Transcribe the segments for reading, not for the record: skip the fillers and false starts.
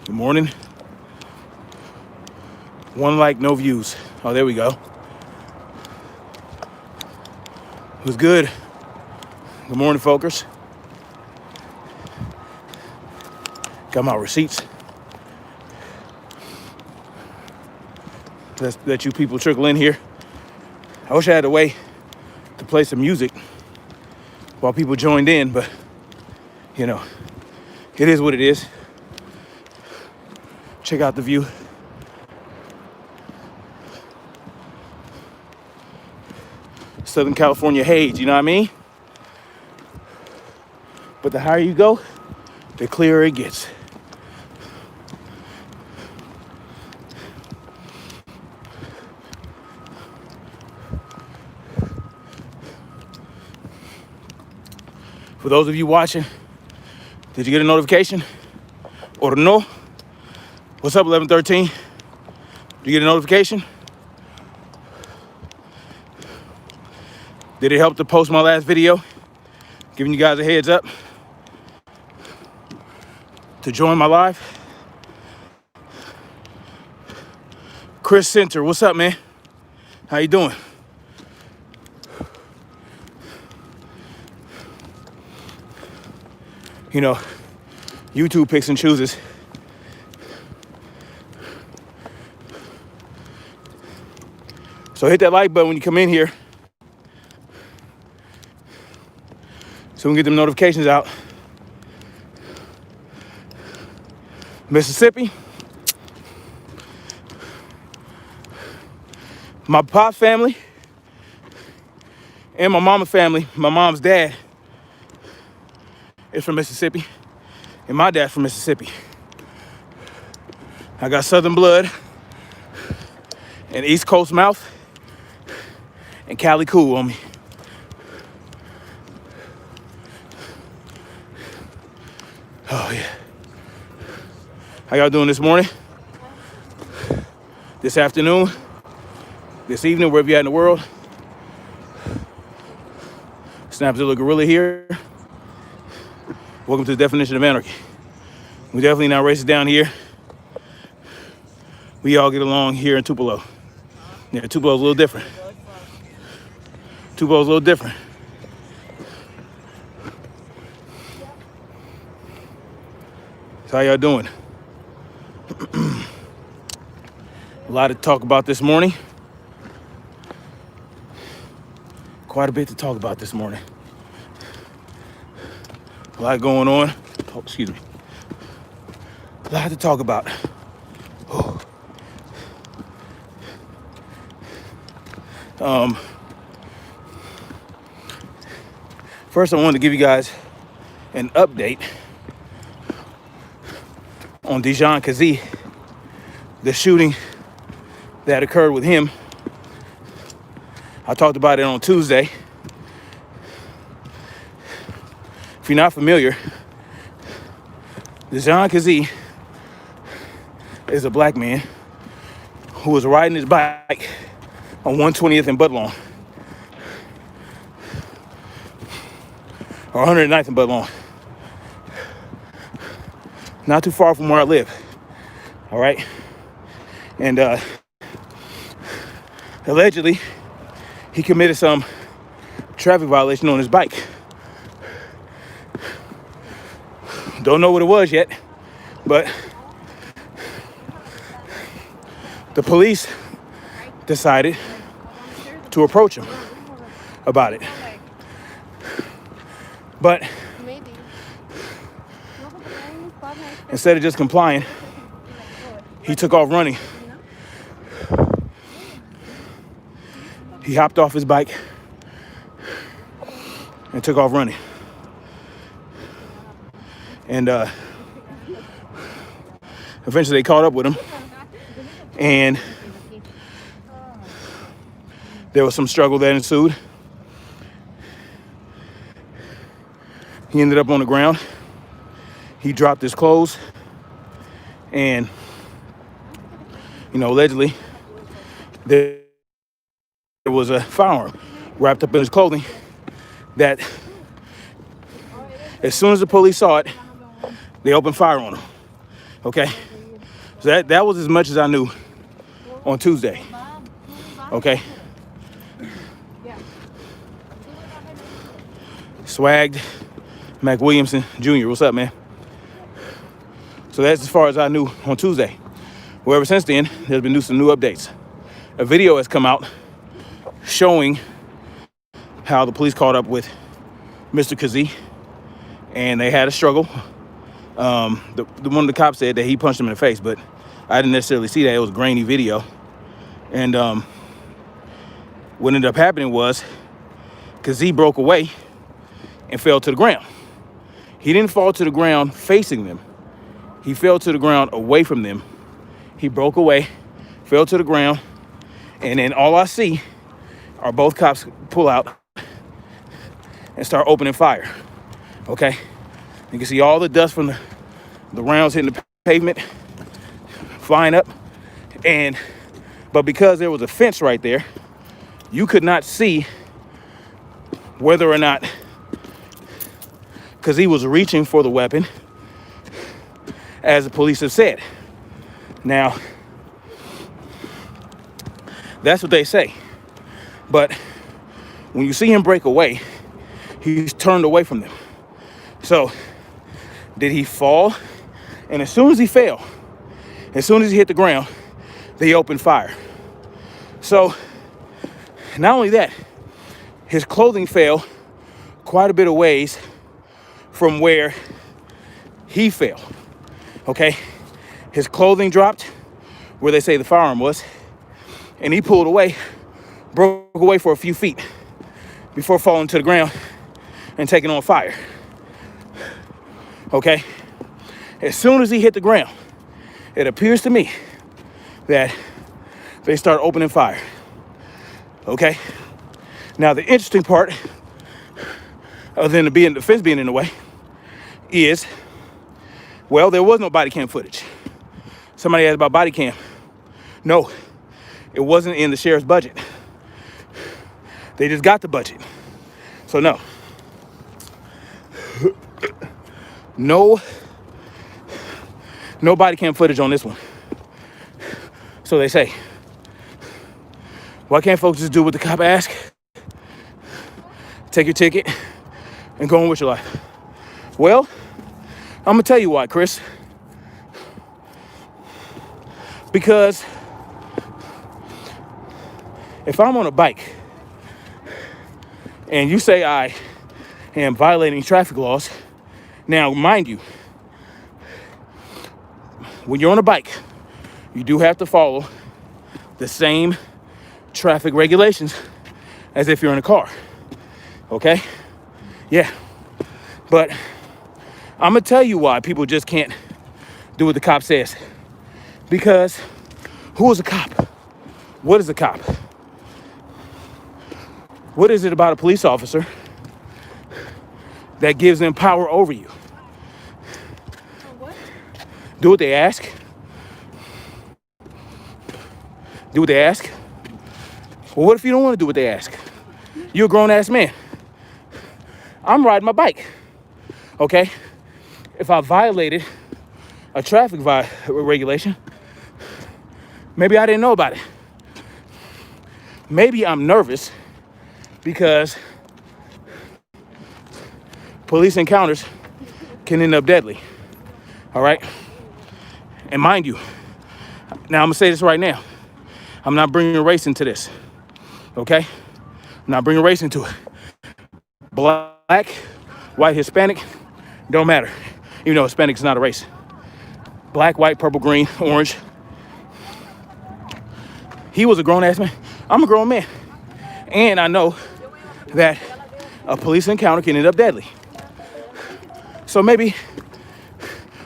Good morning. One like, no views. Oh, there we go. It was good. Good morning, folkers. Got my receipts. Let's let you people trickle in here. I wish I had a way to play some music while people joined in, but you know, it is what it is. Check out the view. Southern California haze, you know what I mean? But the higher you go, the clearer it gets. For those of you watching, did you get a notification? Or no? What's up, 1113? Did you get a notification? Did it help to post my last video? Giving you guys a heads up to join my live. Chris Center, what's up, man? How you doing? You know, YouTube picks and chooses. So hit that like button when you come in here so we can get them notifications out. Mississippi. My pop family and my mama family, my mom's dad is from Mississippi, and my dad's from Mississippi. I got Southern blood and East Coast mouth and Cali cool on me. Oh yeah. How y'all doing this morning? This afternoon? This evening, wherever you're at in the world? Snapzilla Gorilla here. Welcome to the Definition of Anarchy. We definitely not racist down here. We all get along here in Tupelo. Yeah, Tupelo's a little different. Tupelo's a little different. So how y'all doing? A lot to talk about this morning. Quite a bit to talk about this morning. A lot going on. Oh, excuse me. A lot to talk about. First, I wanted to give you guys an update on Dijon Kizee, the shooting that occurred with him. I talked about it on Tuesday. If you're not familiar, Dijon Kizee is a black man who was riding his bike on 120th and Budlong, or 109th and Budlong. Not too far from where I live, all right? And allegedly, he committed some traffic violation on his bike. Don't know what it was yet, but the police decided to approach him about it. But instead of just complying, he took off running. He hopped off his bike and took off running. And eventually they caught up with him, and there was some struggle that ensued. He ended up on the ground. He dropped his clothes, and allegedly there was a firearm wrapped up in his clothing that, as soon as the police saw it, they opened fire on him. Okay, so that was as much as I knew on Tuesday. Okay, Swagged Mac Williamson Jr. What's up, man? So that's as far as I knew on Tuesday. Well, ever since then, there's been some new updates. A video has come out showing how the police caught up with Mr. Kizee, and they had a struggle. One of the cops said that he punched him in the face, but I didn't necessarily see that. It was a grainy video. And what ended up happening was Kizee broke away and fell to the ground. He didn't fall to the ground facing them. He fell to the ground away from them. He broke away, fell to the ground, and then all I see are both cops pull out and start opening fire. Okay? You can see all the dust from the rounds hitting the pavement, flying up. But because there was a fence right there, you could not see whether or not Kizee was reaching for the weapon, as the police have said. Now, that's what they say. But when you see him break away, he's turned away from them. So, did he fall? And as soon as he fell, as soon as he hit the ground, they opened fire. So, not only that, his clothing fell quite a bit of ways from where he fell. Okay? His clothing dropped where they say the firearm was, and he pulled away, broke away for a few feet before falling to the ground and taking on fire. Okay? As soon as he hit the ground, it appears to me that they start opening fire. Okay? Now, the interesting part, other than the fence being in the way, is, well, there was no body cam footage. Somebody asked about body cam. No, it wasn't in the sheriff's budget. They just got the budget. So no. No body cam footage on this one. So they say. Why can't folks just do what the cop asks? Take your ticket and go on with your life. Well, I'm gonna tell you why, Chris. Because if I'm on a bike and you say I am violating traffic laws, now mind you, when you're on a bike, you do have to follow the same traffic regulations as if you're in a car. Okay? Yeah. But I'm gonna tell you why people just can't do what the cop says. Because who is a cop? What is a cop? What is it about a police officer that gives them power over you? Do what they ask. Do what they ask. Well, what if you don't want to do what they ask? You're a grown-ass man. I'm riding my bike. Okay? If I violated a traffic regulation, maybe I didn't know about it. Maybe I'm nervous because police encounters can end up deadly. All right? And mind you, now I'm gonna say this right now. I'm not bringing race into this. Okay? I'm not bringing race into it. Black, white, Hispanic, don't matter. Even though Hispanic is not a race. Black, white, purple, green, orange. He was a grown-ass man. I'm a grown man. And I know that a police encounter can end up deadly. So maybe,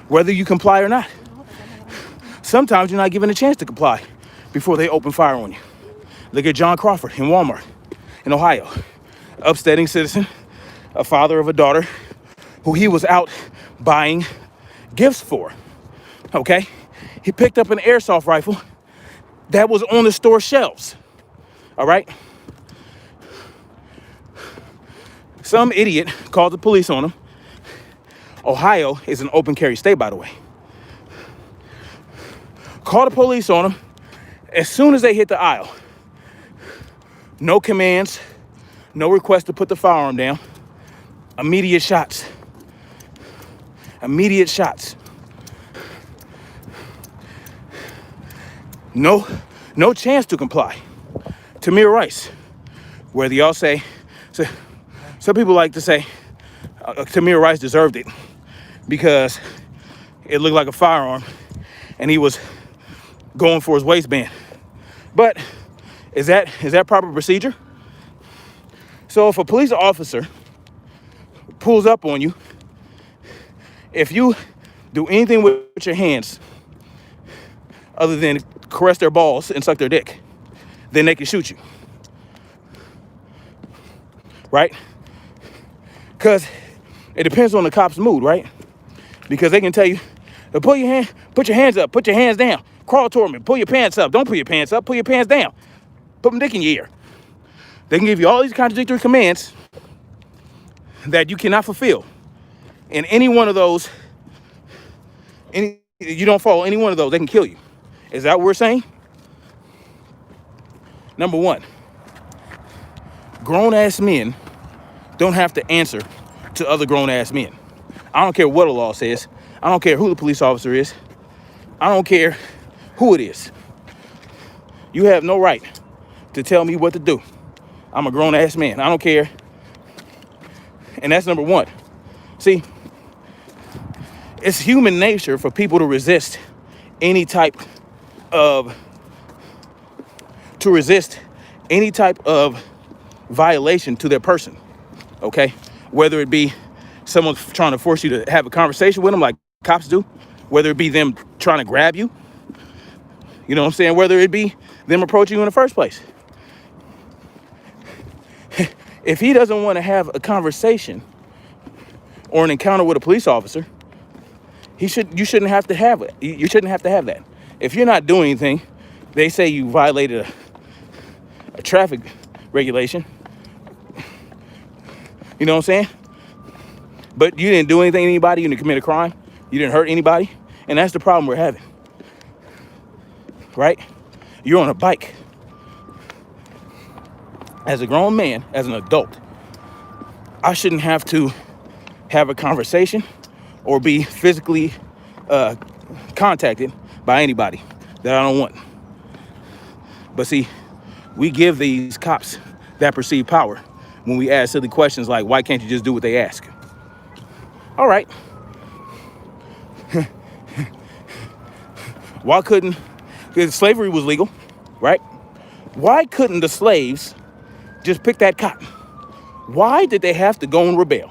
whether you comply or not, sometimes you're not given a chance to comply before they open fire on you. Look at John Crawford in Walmart in Ohio. Upstanding citizen, a father of a daughter who he was out buying gifts for. Okay? He picked up an airsoft rifle that was on the store shelves. All right? Some idiot called the police on him. Ohio is an open carry state, by the way. Call the police on them. As soon as they hit the aisle, no commands, no request to put the firearm down. Immediate shots. Immediate shots. No chance to comply. Tamir Rice, whether y'all say, so some people like to say Tamir Rice deserved it because it looked like a firearm and he was going for his waistband. But is that proper procedure? So if a police officer pulls up on you, if you do anything with your hands other than caress their balls and suck their dick, then they can shoot you. Right? Because it depends on the cop's mood, right? Because they can tell you, put your hands up, put your hands down, crawl toward me, pull your pants up, don't pull your pants up, pull your pants down, put my dick in your ear. They can give you all these contradictory commands that you cannot fulfill. And any one of those, you don't follow any one of those, they can kill you. Is that what we're saying? Number one, grown-ass men don't have to answer to other grown-ass men. I don't care what the law says. I don't care who the police officer is. I don't care who it is. You have no right to tell me what to do. I'm a grown-ass man. I don't care. And that's number one. See, it's human nature for people to resist any type of violation to their person, okay? Whether it be someone trying to force you to have a conversation with them like cops do, whether it be them trying to grab you, you know what I'm saying? Whether it be them approaching you in the first place. If he doesn't want to have a conversation or an encounter with a police officer, you shouldn't have to have it. You shouldn't have to have that. If you're not doing anything, they say you violated a traffic regulation. You know what I'm saying? But you didn't do anything to anybody. You didn't commit a crime. You didn't hurt anybody. And that's the problem we're having. Right? You're on a bike. As a grown man, as an adult, I shouldn't have to have a conversation or be physically contacted by anybody that I don't want. But see, we give these cops that perceived power when we ask silly questions like, why can't you just do what they ask? All right. Why couldn't, because slavery was legal, right? Why couldn't the slaves just pick that cotton? Why did they have to go and rebel?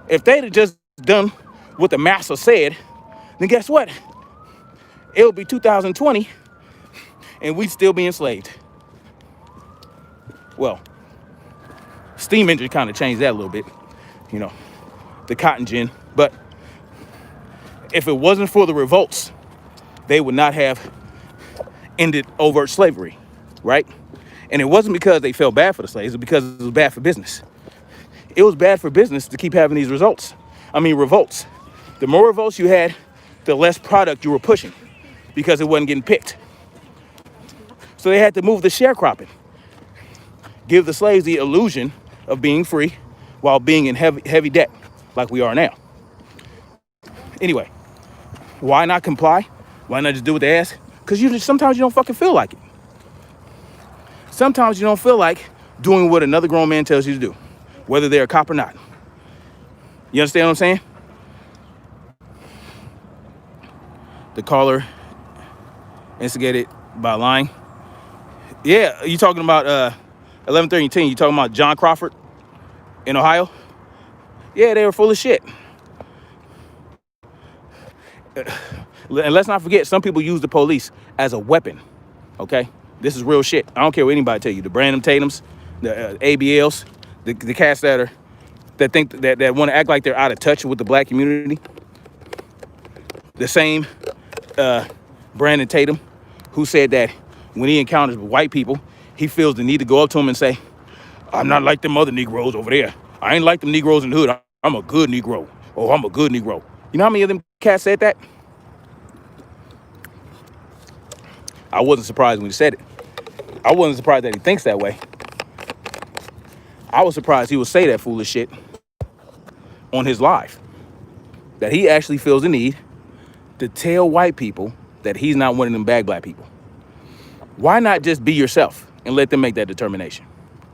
If they'd have just done what the master said, then guess what? It would be 2020 and we'd still be enslaved. Well, steam engine kind of changed that a little bit, you know, the cotton gin. But if it wasn't for the revolts, they would not have ended overt slavery, right? And it wasn't because they felt bad for the slaves, it was because it was bad for business. It was bad for business to keep having these revolts. The more revolts you had, the less product you were pushing because it wasn't getting picked. So they had to move the sharecropping, give the slaves the illusion of being free while being in heavy debt like we are now. Anyway, why not comply? Why not just do what they ask? Because sometimes you don't fucking feel like it. Sometimes you don't feel like doing what another grown man tells you to do, whether they're a cop or not. You understand what I'm saying? The caller instigated by lying. Yeah, you talking about 11:13? You talking about John Crawford in Ohio? Yeah, they were full of shit. And let's not forget, some people use the police as a weapon. Okay, this is real shit. I don't care what anybody tell you. The Brandon Tatums, the ABLs, the cats that think that want to act like they're out of touch with the black community. The same Brandon Tatum, who said that when he encounters white people, he feels the need to go up to them and say, "I'm not like them other Negroes over there. I ain't like them Negroes in the hood. I'm a good Negro. Oh, I'm a good Negro." You know how many of them cats said that? I wasn't surprised when he said it. I wasn't surprised that he thinks that way. I was surprised he would say that foolish shit on his live. That he actually feels the need to tell white people that he's not one of them bad black people. Why not just be yourself and let them make that determination?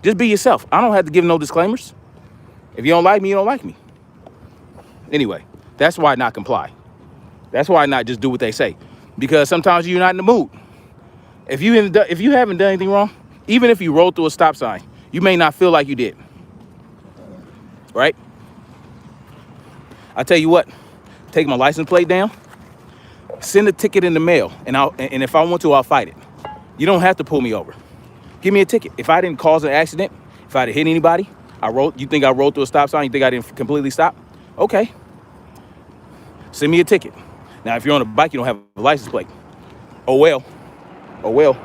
Just be yourself. I don't have to give no disclaimers. If you don't like me, you don't like me. Anyway, that's why I not comply. That's why I not just do what they say. Because sometimes you're not in the mood. If you haven't done anything wrong, even if you rolled through a stop sign, you may not feel like you did. Right? I tell you what, take my license plate down, send a ticket in the mail, and if I want to, I'll fight it. You don't have to pull me over. Give me a ticket. If I didn't cause an accident, if I didn't hit anybody, you think I rolled through a stop sign? You think I didn't completely stop? Okay. Send me a ticket. Now, if you're on a bike, you don't have a license plate. Oh, well. Oh, well.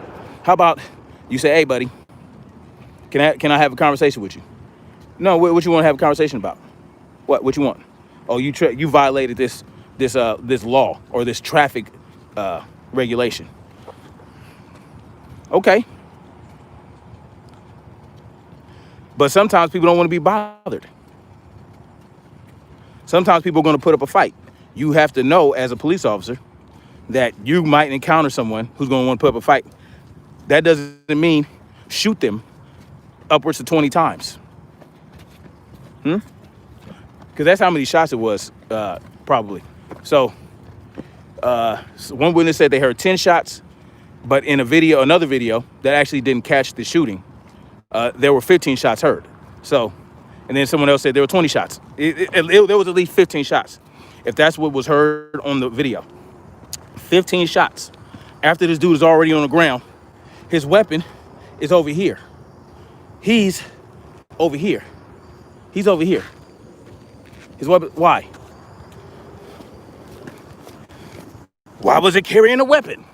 How about you say, hey, buddy, can I have a conversation with you? No, what you want to have a conversation about? What you want? Oh, you violated this law or this traffic regulation. Okay. But sometimes people don't want to be bothered. Sometimes people are going to put up a fight. You have to know as a police officer that you might encounter someone who's going to want to put up a fight. That doesn't mean shoot them upwards of 20 times. Because that's how many shots it was, probably. So one witness said they heard 10 shots, but in another video that actually didn't catch the shooting, there were 15 shots heard. So, and then someone else said there were 20 shots. There was at least 15 shots. If that's what was heard on the video, 15 shots. After this dude is already on the ground, his weapon is over here. He's over here. He's over here. His weapon, why? Why was it carrying a weapon?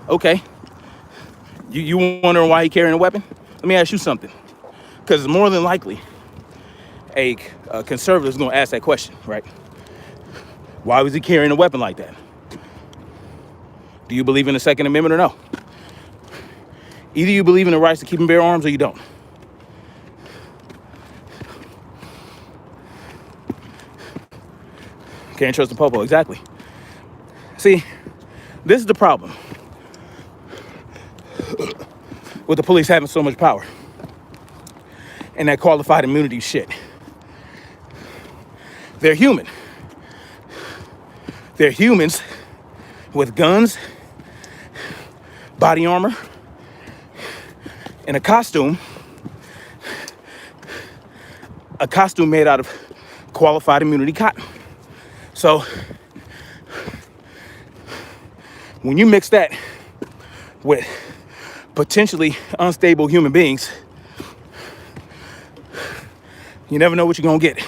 Okay. You wondering why he carrying a weapon? Let me ask you something. Because more than likely, a conservative is going to ask that question, right? Why was he carrying a weapon like that? Do you believe in the Second Amendment or no? Either you believe in the rights to keep and bear arms or you don't. Can't trust the popo, exactly. See, this is the problem with the police having so much power and that qualified immunity shit. They're human. They're humans with guns, body armor, and a costume made out of qualified immunity cotton. So when you mix that with potentially unstable human beings, you never know what you're gonna get.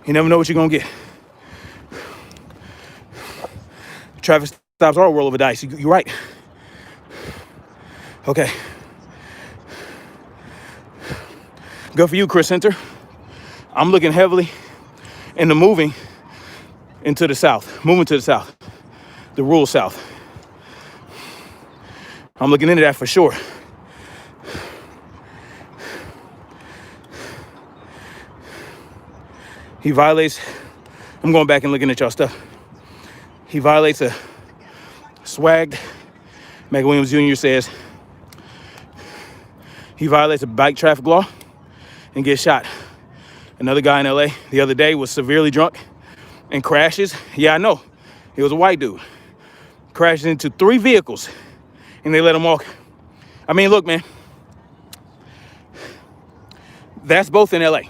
You never know what you're gonna get. Traffic stops are a roll of a dice. You're right. Okay. Good for you, Chris Center. I'm looking heavily into moving to the south, the rural south. I'm looking into that for sure. He violates, I'm going back and looking at y'all stuff. He violates a swagged, Meg Williams Jr. says, he violates a bike traffic law and gets shot. Another guy in LA the other day was severely drunk and crashes. Yeah, I know. He was a white dude. Crashes into 3 vehicles and they let him walk. I mean, look, man. That's both in LA.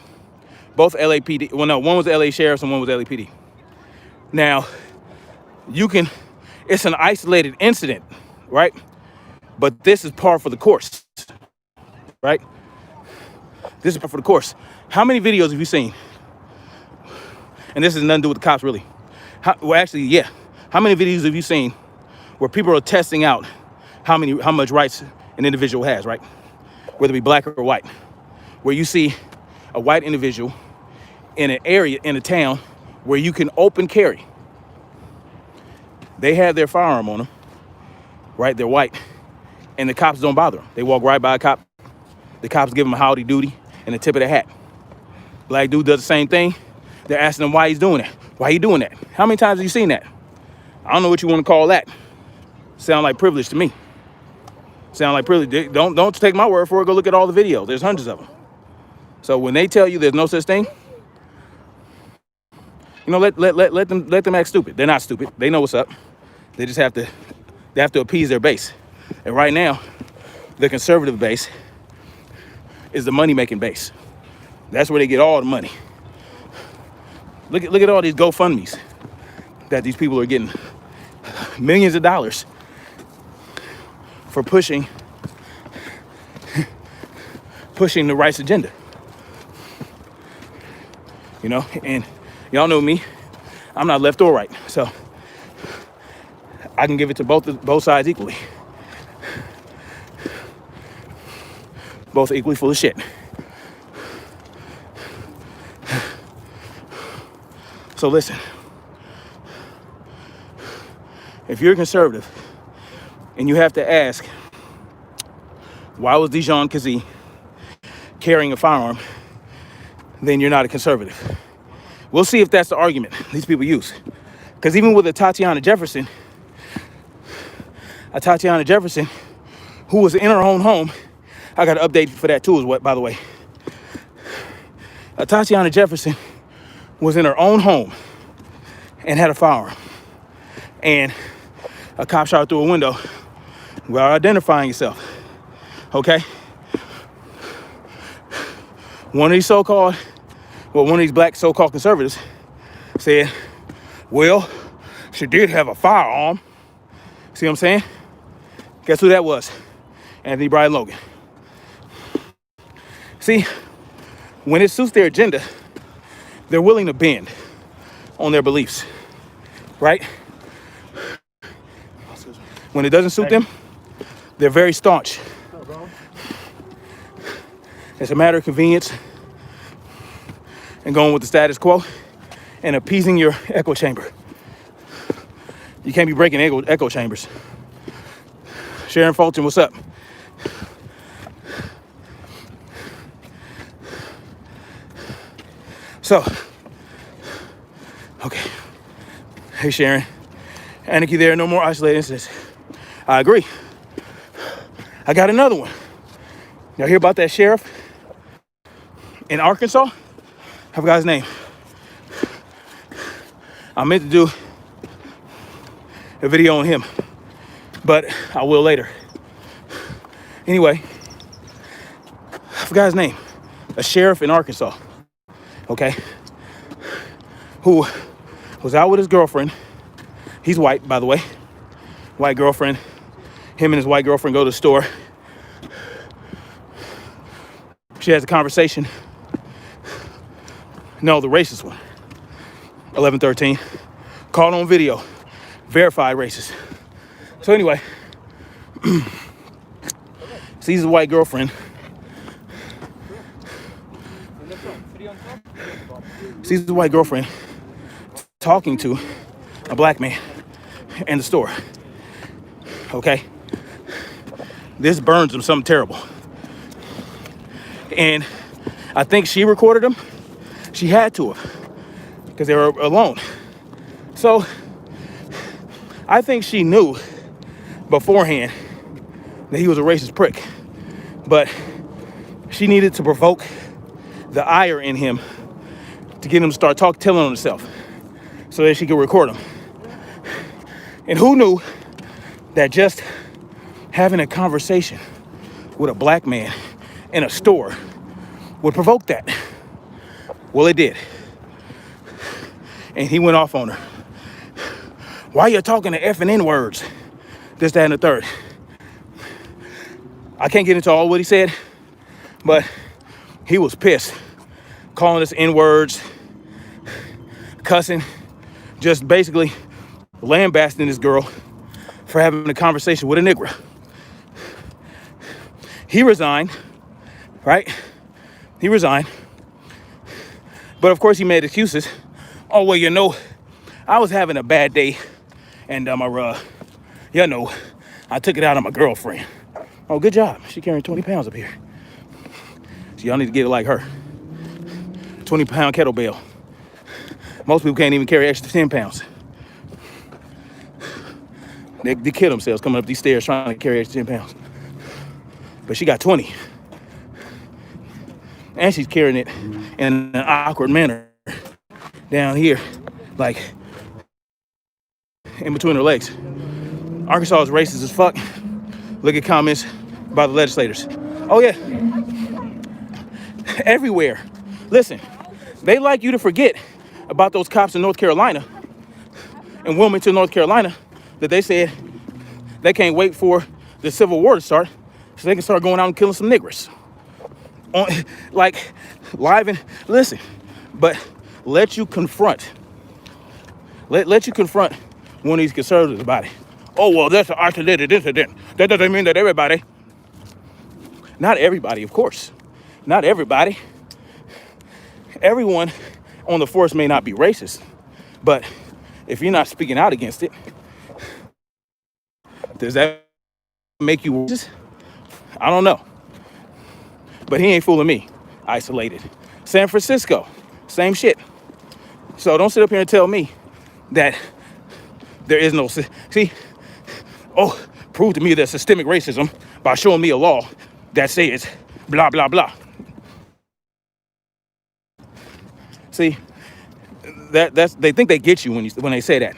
Both LAPD. Well, no, one was LA Sheriff's and one was LAPD. Now, it's an isolated incident, right? But this is par for the course, right? This is par for the course. How many videos have you seen? And this has nothing to do with the cops, really. How many videos have you seen where people are testing out how much rights an individual has, right? Whether it be black or white. Where you see a white individual in an area, in a town, where you can open carry. They have their firearm on them, right? They're white, and the cops don't bother them. They walk right by a cop. The cops give them a howdy doody and a tip of the hat. Black dude does the same thing. They're asking him why he's doing that. Why he doing that? How many times have you seen that? I don't know what you want to call that. Sound like privilege to me. Sound like privilege. Don't take my word for it. Go look at all the videos. There's hundreds of them. So when they tell you there's no such thing, you know, let them act stupid. They're not stupid. They know what's up. They just have to appease their base. And right now, the conservative base is the money-making base. That's where they get all the money. Look at all these GoFundMes that these people are getting. Millions of dollars for pushing the rights agenda. You know, and y'all know me. I'm not left or right, so I can give it to both sides equally. Both equally full of shit. So listen, if you're a conservative and you have to ask, why was Dijon Kizee carrying a firearm, then you're not a conservative. We'll see if that's the argument these people use. Because even with a Tatiana Jefferson, who was in her own home, I got an update for that too, by the way. Tatiana Jefferson was in her own home and had a firearm. And a cop shot her through a window without identifying yourself. Okay? One of these black so-called conservatives said, well, she did have a firearm. See what I'm saying? Guess who that was? Anthony Brian Logan. See, when it suits their agenda, they're willing to bend on their beliefs, right? When it doesn't suit them, they're very staunch. It's a matter of convenience and going with the status quo and appeasing your echo chamber. You can't be breaking echo chambers. Sharon Fulton, what's up? So, okay. Hey, Sharon. Anarchy there, no more isolated incidents. I agree. I got another one. Y'all hear about that sheriff in Arkansas? I forgot his name. I meant to do a video on him, but I will later. Anyway, I forgot his name. A sheriff in Arkansas, okay, who was out with his girlfriend. He's white, by the way. White girlfriend. Him and his white girlfriend go to the store. She has a conversation. No, the racist one. 1113. Caught on video. Verified racist. So anyway, sees his white girlfriend. Sees his white girlfriend talking to a black man in the store. Okay? This burns him something terrible. And I think she recorded him. She had to have, because they were alone. So I think she knew beforehand that he was a racist prick, but she needed to provoke the ire in him to get him to start telling on himself so that she could record him. And who knew that just having a conversation with a black man in a store would provoke that? Well, it did. And he went off on her. Why you talking to F and N words? This, that, and the third. I can't get into all what he said, but he was pissed. Calling us N words, cussing, just basically lambasting this girl for having a conversation with a nigger. He resigned, right? He resigned. But of course he made excuses. Oh, well, you know, I was having a bad day And you know, I took it out on my girlfriend. Oh, good job. She carrying 20 pounds up here. So y'all need to get it like her. 20-pound kettlebell. Most people can't even carry extra 10 pounds. They kill themselves coming up these stairs trying to carry extra 10 pounds. But she got 20. And she's carrying it in an awkward manner down here, like in between her legs. Arkansas is racist as fuck. Look at comments by the legislators. Oh yeah, everywhere. Listen, they like you to forget about those cops in North Carolina, in Wilmington, North Carolina, that they said they can't wait for the Civil War to start so they can start going out and killing some niggers. Like, live and listen, but let you confront one of these conservatives about it. Oh, well, that's an isolated incident. That doesn't mean that everybody. Not everybody, of course. Not everybody. Everyone on the force may not be racist, but if you're not speaking out against it, does that make you racist? I don't know. But he ain't fooling me. Isolated. San Francisco, same shit. So don't sit up here and tell me that there is no, see, prove to me there's systemic racism by showing me a law that says blah, blah, blah. See, that's they think they get you when they say that.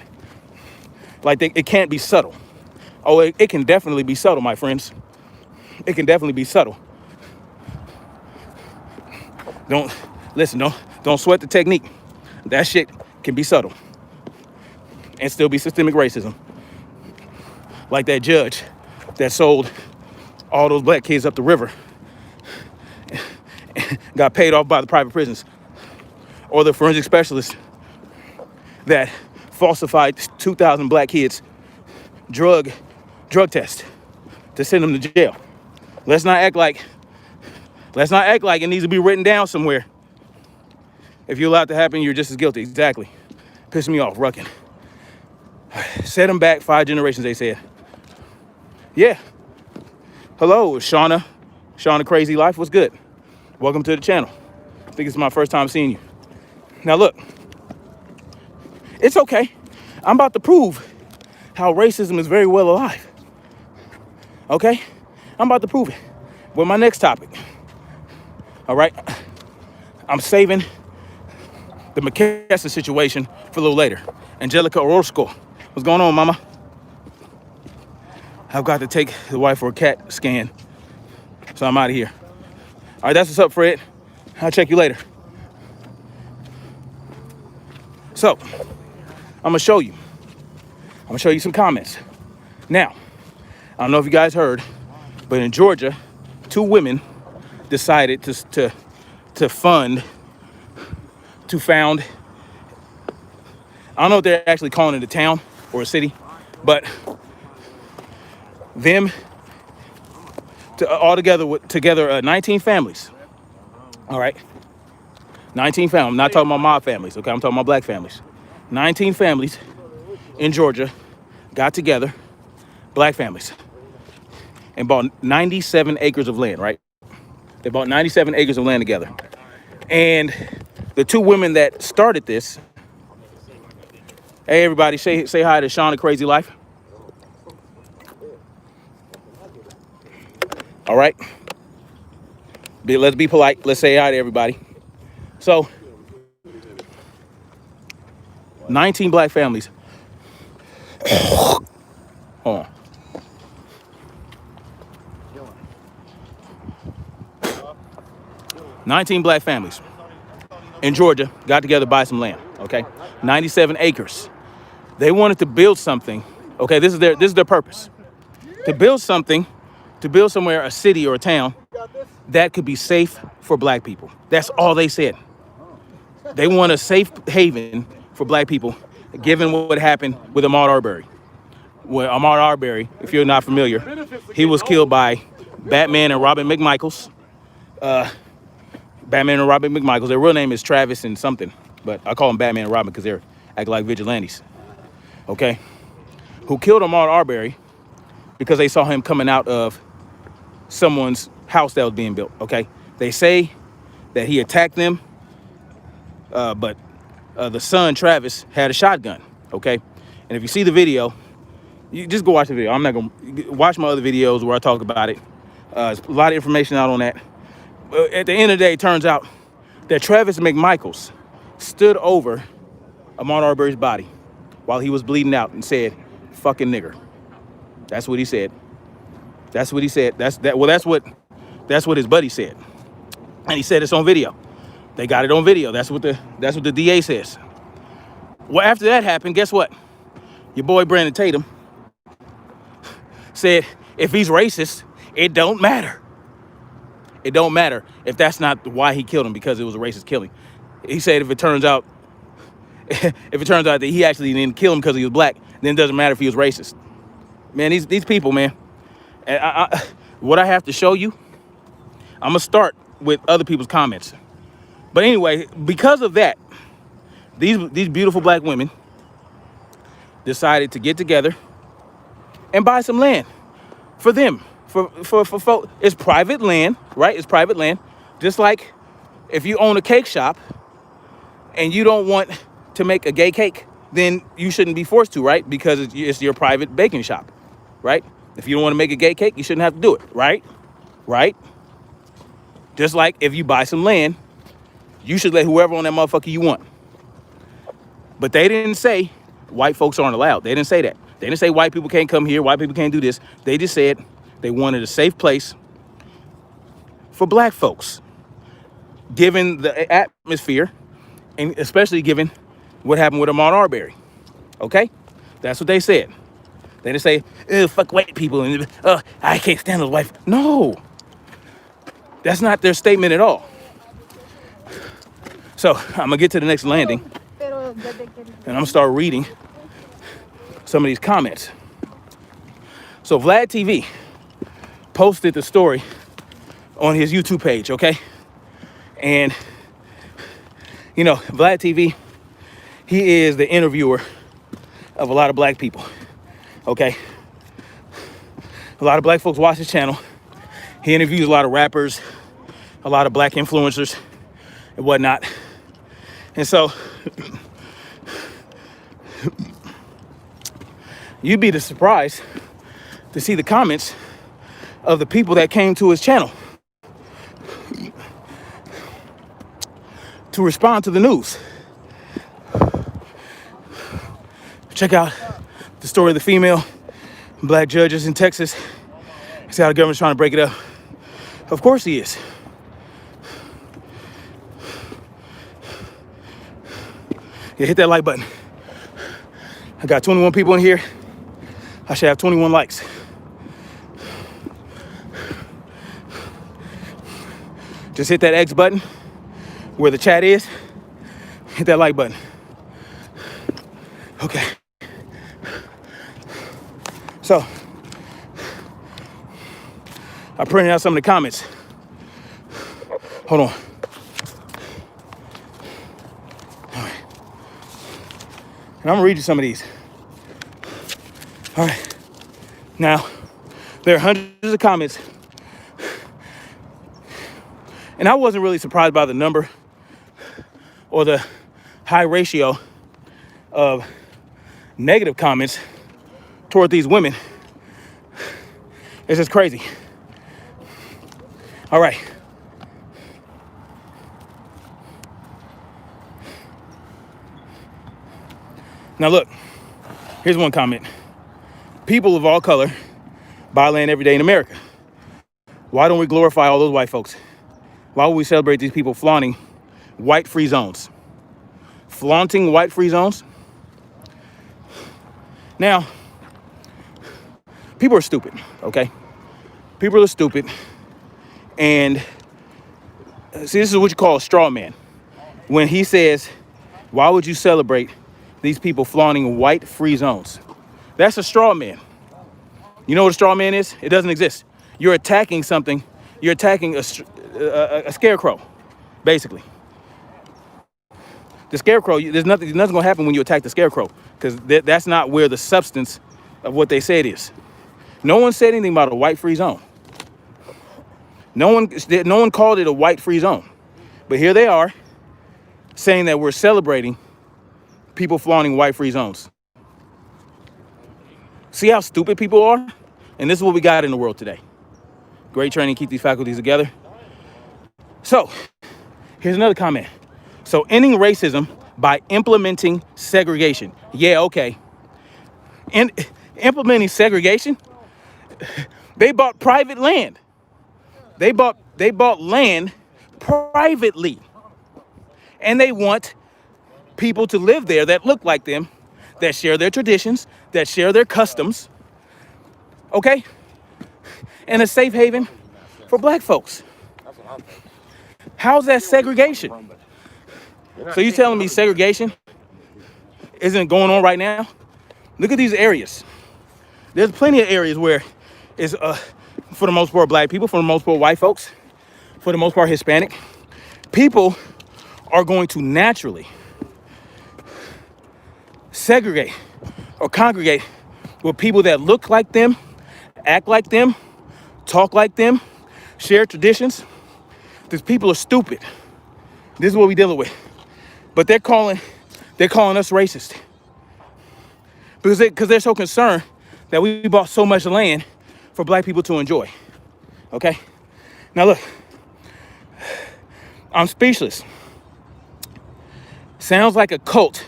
Like it can't be subtle. Oh, it can definitely be subtle, my friends. It can definitely be subtle. Don't sweat the technique. That shit can be subtle and still be systemic racism. Like that judge that sold all those black kids up the river, got paid off by the private prisons, or the forensic specialist that falsified 2,000 black kids drug test to send them to jail. Let's not act like it needs to be written down somewhere. If you allow it to happen, you're just as guilty. Exactly. Pissed me off, Ruckin. Set them back 5 generations, they said. Yeah. Hello, Shauna Crazy Life. What's good? Welcome to the channel. I think it's my first time seeing you. Now look, it's okay. I'm about to prove how racism is very well alive. Okay? I'm about to prove it with my next topic. All right? I'm saving the McKesson situation for a little later. Angelica Orozco. What's going on, mama? I've got to take the wife for a CAT scan, so I'm out of here. All right, that's what's up, Fred. I'll check you later. So, I'm gonna show you some comments. Now, I don't know if you guys heard, but in Georgia, 2 women decided to found, I don't know if they're actually calling it a town or a city, but them together 19 families. All right, 19 families. I'm not talking about my families, okay? I'm talking about black families. 19 families in Georgia got together, black families, and bought 97 acres of land, right? They bought 97 acres of land together. And the 2 women that started this, hey, everybody, say hi to Shauna Crazy Life. All right? Let's be polite. Let's say hi to everybody. So, 19 black families. Hold on. "19 black families in Georgia got together to buy some land, okay? 97 acres. They wanted to build something, okay? This is their purpose. To build somewhere, a city or a town that could be safe for black people. That's all they said. They want a safe haven for black people, given what happened with Ahmaud Arbery. Well, Ahmaud Arbery, if you're not familiar, he was killed by Batman and Robin McMichaels. Their real name is Travis and something, but I call them Batman and Robin because they're act like vigilantes. Okay? who killed Ahmaud Arbery because they saw him coming out of someone's house that was being built, okay? They say that he attacked them, but the son, Travis, had a shotgun, okay? And if you see the video, you just go watch the video. I'm not going to watch my other videos where I talk about it. There's a lot of information out on that. At the end of the day, it turns out that Travis McMichaels stood over Ahmaud Arbery's body while he was bleeding out and said, "Fucking nigger." That's what he said. That's what he said. That's what his buddy said. And he said it's on video. They got it on video. That's what the DA says. Well, after that happened, guess what? Your boy Brandon Tatum said, if he's racist, it don't matter. It don't matter if that's not why he killed him, because it was a racist killing. He said if it turns out that he actually didn't kill him because he was black, then it doesn't matter if he was racist. Man, these people, man. And what I have to show you, I'm gonna start with other people's comments. But anyway, because of that, these beautiful black women decided to get together and buy some land for them. For it's private land, right? It's private land. Just like if you own a cake shop and you don't want to make a gay cake, then you shouldn't be forced to, right? Because it's your private baking shop, right? If you don't want to make a gay cake, you shouldn't have to do it, right? Right? Just like if you buy some land, you should let whoever on that motherfucker you want. But they didn't say white folks aren't allowed. They didn't say that. They didn't say white people can't come here, white people can't do this. They just said they wanted a safe place for black folks, given the atmosphere, and especially given what happened with Ahmaud Arbery. Okay? That's what they said. They didn't say, fuck white people, and I can't stand those white. No. That's not their statement at all. So I'm going to get to the next landing, and I'm going to start reading some of these comments. So Vlad TV posted the story on his YouTube page, okay? And, you know, Vlad TV, he is the interviewer of a lot of black people, okay? A lot of black folks watch his channel. He interviews a lot of rappers, a lot of black influencers and whatnot. And so you'd be surprised to see the comments of the people that came to his channel to respond to the news. Check out the story of the female black judges in Texas. See how the government's trying to break it up. Of course he is. Yeah, hit that like button. I got 21 people in here. I should have 21 likes. Just hit that X button where the chat is. Hit that like button. Okay. So, I printed out some of the comments. Hold on. All right. And I'm gonna read you some of these. All right. Now, there are hundreds of comments. And I wasn't really surprised by the number or the high ratio of negative comments toward these women. It's just crazy. All right. Now look, here's one comment. People of all color buy land every day in America. Why don't we glorify all those white folks? Why would we celebrate these people flaunting white free zones? Flaunting white free zones? Now, people are stupid, okay? People are stupid. And see, this is what you call a straw man. When he says, why would you celebrate these people flaunting white free zones? That's a straw man. You know what a straw man is? It doesn't exist. You're attacking something. You're attacking a scarecrow, basically. The scarecrow, there's nothing going to happen when you attack the scarecrow, because that's not where the substance of what they say it is. No one said anything about a white free zone. No one called it a white free zone. But here they are saying that we're celebrating people flaunting white free zones. See how stupid people are? And this is what we got in the world today. Great training, keep these faculties together. So, here's another comment. So, ending racism by implementing segregation. Yeah, okay. And implementing segregation, they bought private land. They bought land privately. And they want people to live there that look like them, that share their traditions, that share their customs, okay? And a safe haven for black folks. How's that segregation? So you telling me segregation isn't going on right now? Look at these areas. There's plenty of areas where it's, for the most part, black people, for the most part, white folks, for the most part, Hispanic. People are going to naturally segregate or congregate with people that look like them, act like them, talk like them, share traditions. These people are stupid. This is what we're dealing with. But they're calling us racist. Because they're so concerned that we bought so much land for black people to enjoy. Okay? Now look, I'm speechless. Sounds like a cult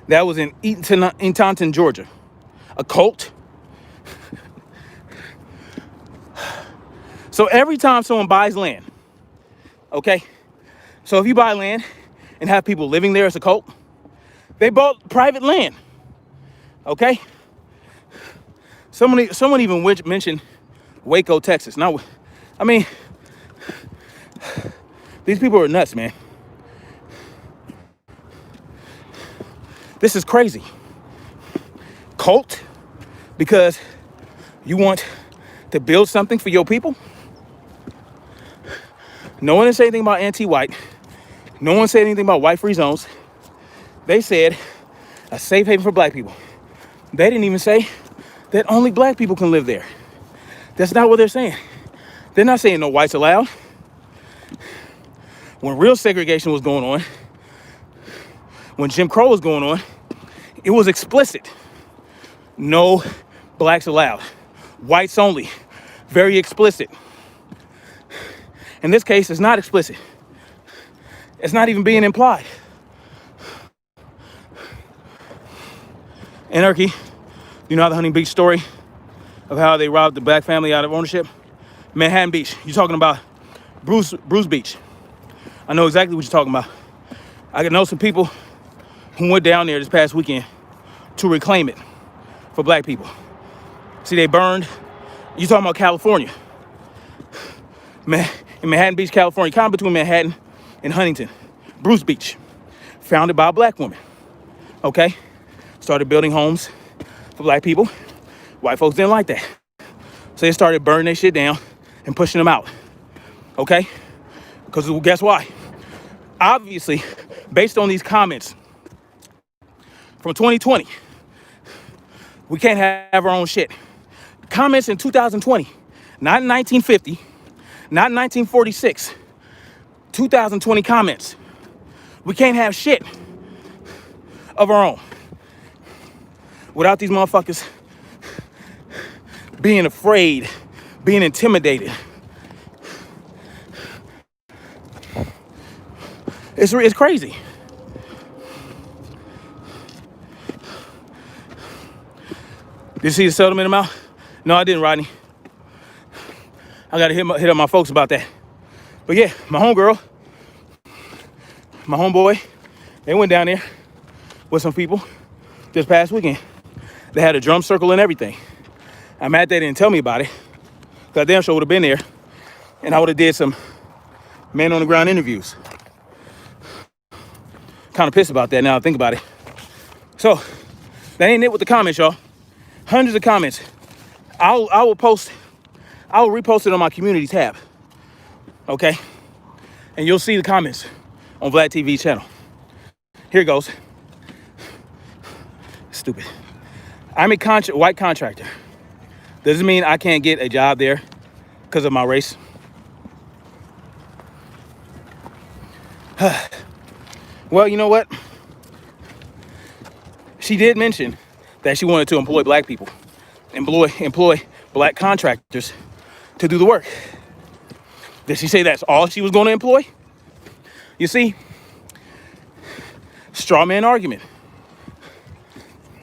that was in Eatonton, Georgia. A cult. So every time someone buys land, okay? So if you buy land and have people living there as a cult, they bought private land, okay? Someone even mentioned Waco, Texas. Now, I mean, these people are nuts, man. This is crazy. Cult? Because you want to build something for your people? No one said anything about anti-white. No one said anything about white free zones. They said a safe haven for black people. They didn't even say that only black people can live there. That's not what they're saying. They're not saying no whites allowed. When real segregation was going on, when Jim Crow was going on, it was explicit. No blacks allowed. Whites only. Very explicit. In this case, it's not explicit. It's not even being implied. Anarchy. You know the Hunting Beach story of how they robbed the black family out of ownership? Manhattan Beach. You're talking about Bruce Beach. I know exactly what you're talking about. I know some people who went down there this past weekend to reclaim it for black people. See, they burned. You're talking about California. In Manhattan Beach, California, kind of between Manhattan and Huntington. Bruce Beach, founded by a black woman, okay? Started building homes for black people. White folks didn't like that. So they started burning their shit down and pushing them out, okay? Because guess why? Obviously, based on these comments from 2020, we can't have our own shit. Comments in 2020, not in 1950, not in 1946, 2020 comments. We can't have shit of our own without these motherfuckers being afraid, being intimidated. It's crazy. Did you see the settlement amount? No, I didn't, Rodney. I gotta hit up my folks about that. But yeah, my homegirl, my homeboy, they went down there with some people this past weekend. They had a drum circle and everything. I'm mad they didn't tell me about it, because I damn sure would have been there and I would have did some man on the ground interviews. Kind of pissed about that now I think about it. So that ain't it with the comments, y'all. Hundreds of comments. I will repost it on my community tab. Okay? And you'll see the comments on Vlad TV channel. Here it goes. Stupid. I'm a white contractor. Does it mean I can't get a job there because of my race? Well, you know what? She did mention that she wanted to employ black people, employ black contractors to do the work. Did she say that's all she was going to employ? You see, straw man argument.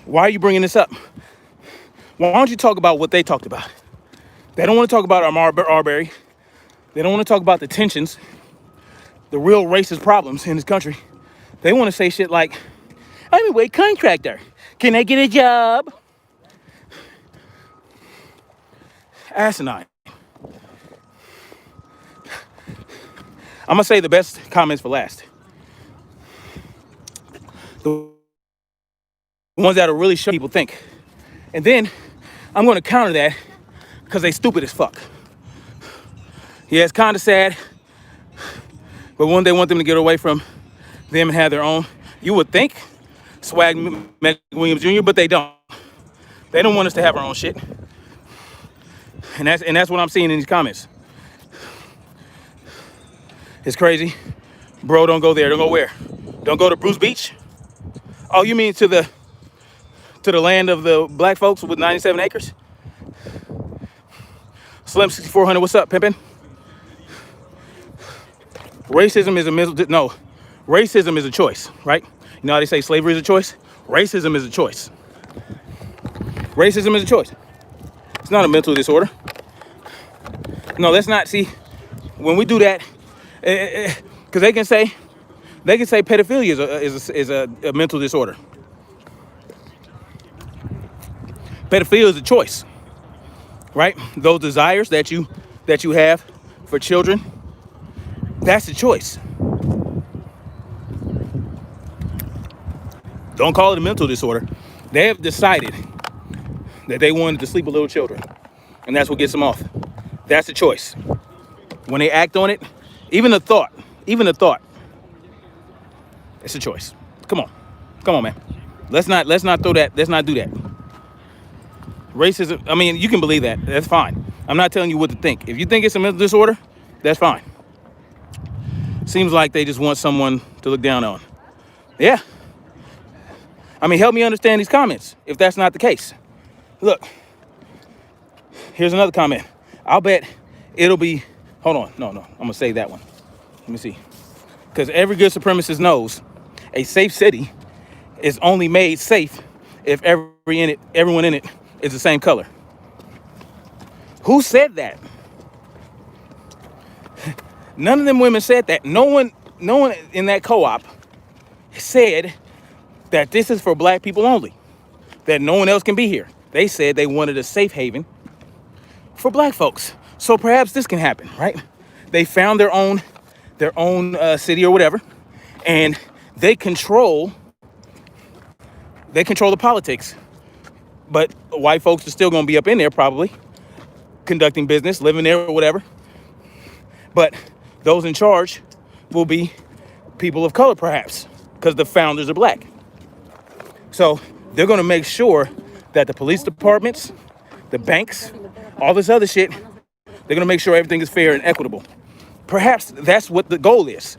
Why are you bringing this up? Why don't you talk about what they talked about? They don't want to talk about Arbery. They don't want to talk about the tensions, the real racist problems in this country. They want to say shit like, I'm a white contractor. Can I get a job? Asinine. I'm going to say the best comments for last. The ones that'll really show people think. And then I'm going to counter that because they stupid as fuck. Yeah, it's kind of sad. But when they want them to get away from them and have their own, you would think, Swag Williams Jr., but they don't. They don't want us to have our own shit. And that's what I'm seeing in these comments. It's crazy. Bro, don't go there. Don't go where? Don't go to Bruce Beach? Oh, you mean to the land of the black folks with 97 acres? Slim 6400, what's up, pimpin'? Racism is a no. Racism is a choice, right? You know how they say slavery is a choice? Racism is a choice. Racism is a choice. It's not a mental disorder. No, let's not see. When we do that, because they can say pedophilia is a mental disorder. Pedophilia is a choice, right? Those desires that you have for children, that's a choice. Don't call it a mental disorder. They have decided that they wanted to sleep with little children, and that's what gets them off. That's a choice. When they act on it, even the thought, it's a choice. Come on, man. Let's not throw that. Let's not do that. Racism. I mean, you can believe that. That's fine. I'm not telling you what to think. If you think it's a mental disorder, that's fine. Seems like they just want someone to look down on. Yeah. I mean, help me understand these comments if that's not the case. Look, here's another comment. I'll bet it'll be, hold on. No, I'm going to save that one. Let me see. Because every good supremacist knows a safe city is only made safe if everyone in it is the same color. Who said that? None of them women said that. No one in that co-op said that this is for black people only, that no one else can be here. They said they wanted a safe haven for black folks. So perhaps this can happen, right? They found their own city or whatever, and they control the politics. But white folks are still going to be up in there probably, conducting business, living there or whatever. But those in charge will be people of color perhaps, because the founders are black. So they're going to make sure that the police departments, the banks, all this other shit, they're going to make sure everything is fair and equitable. Perhaps that's what the goal is.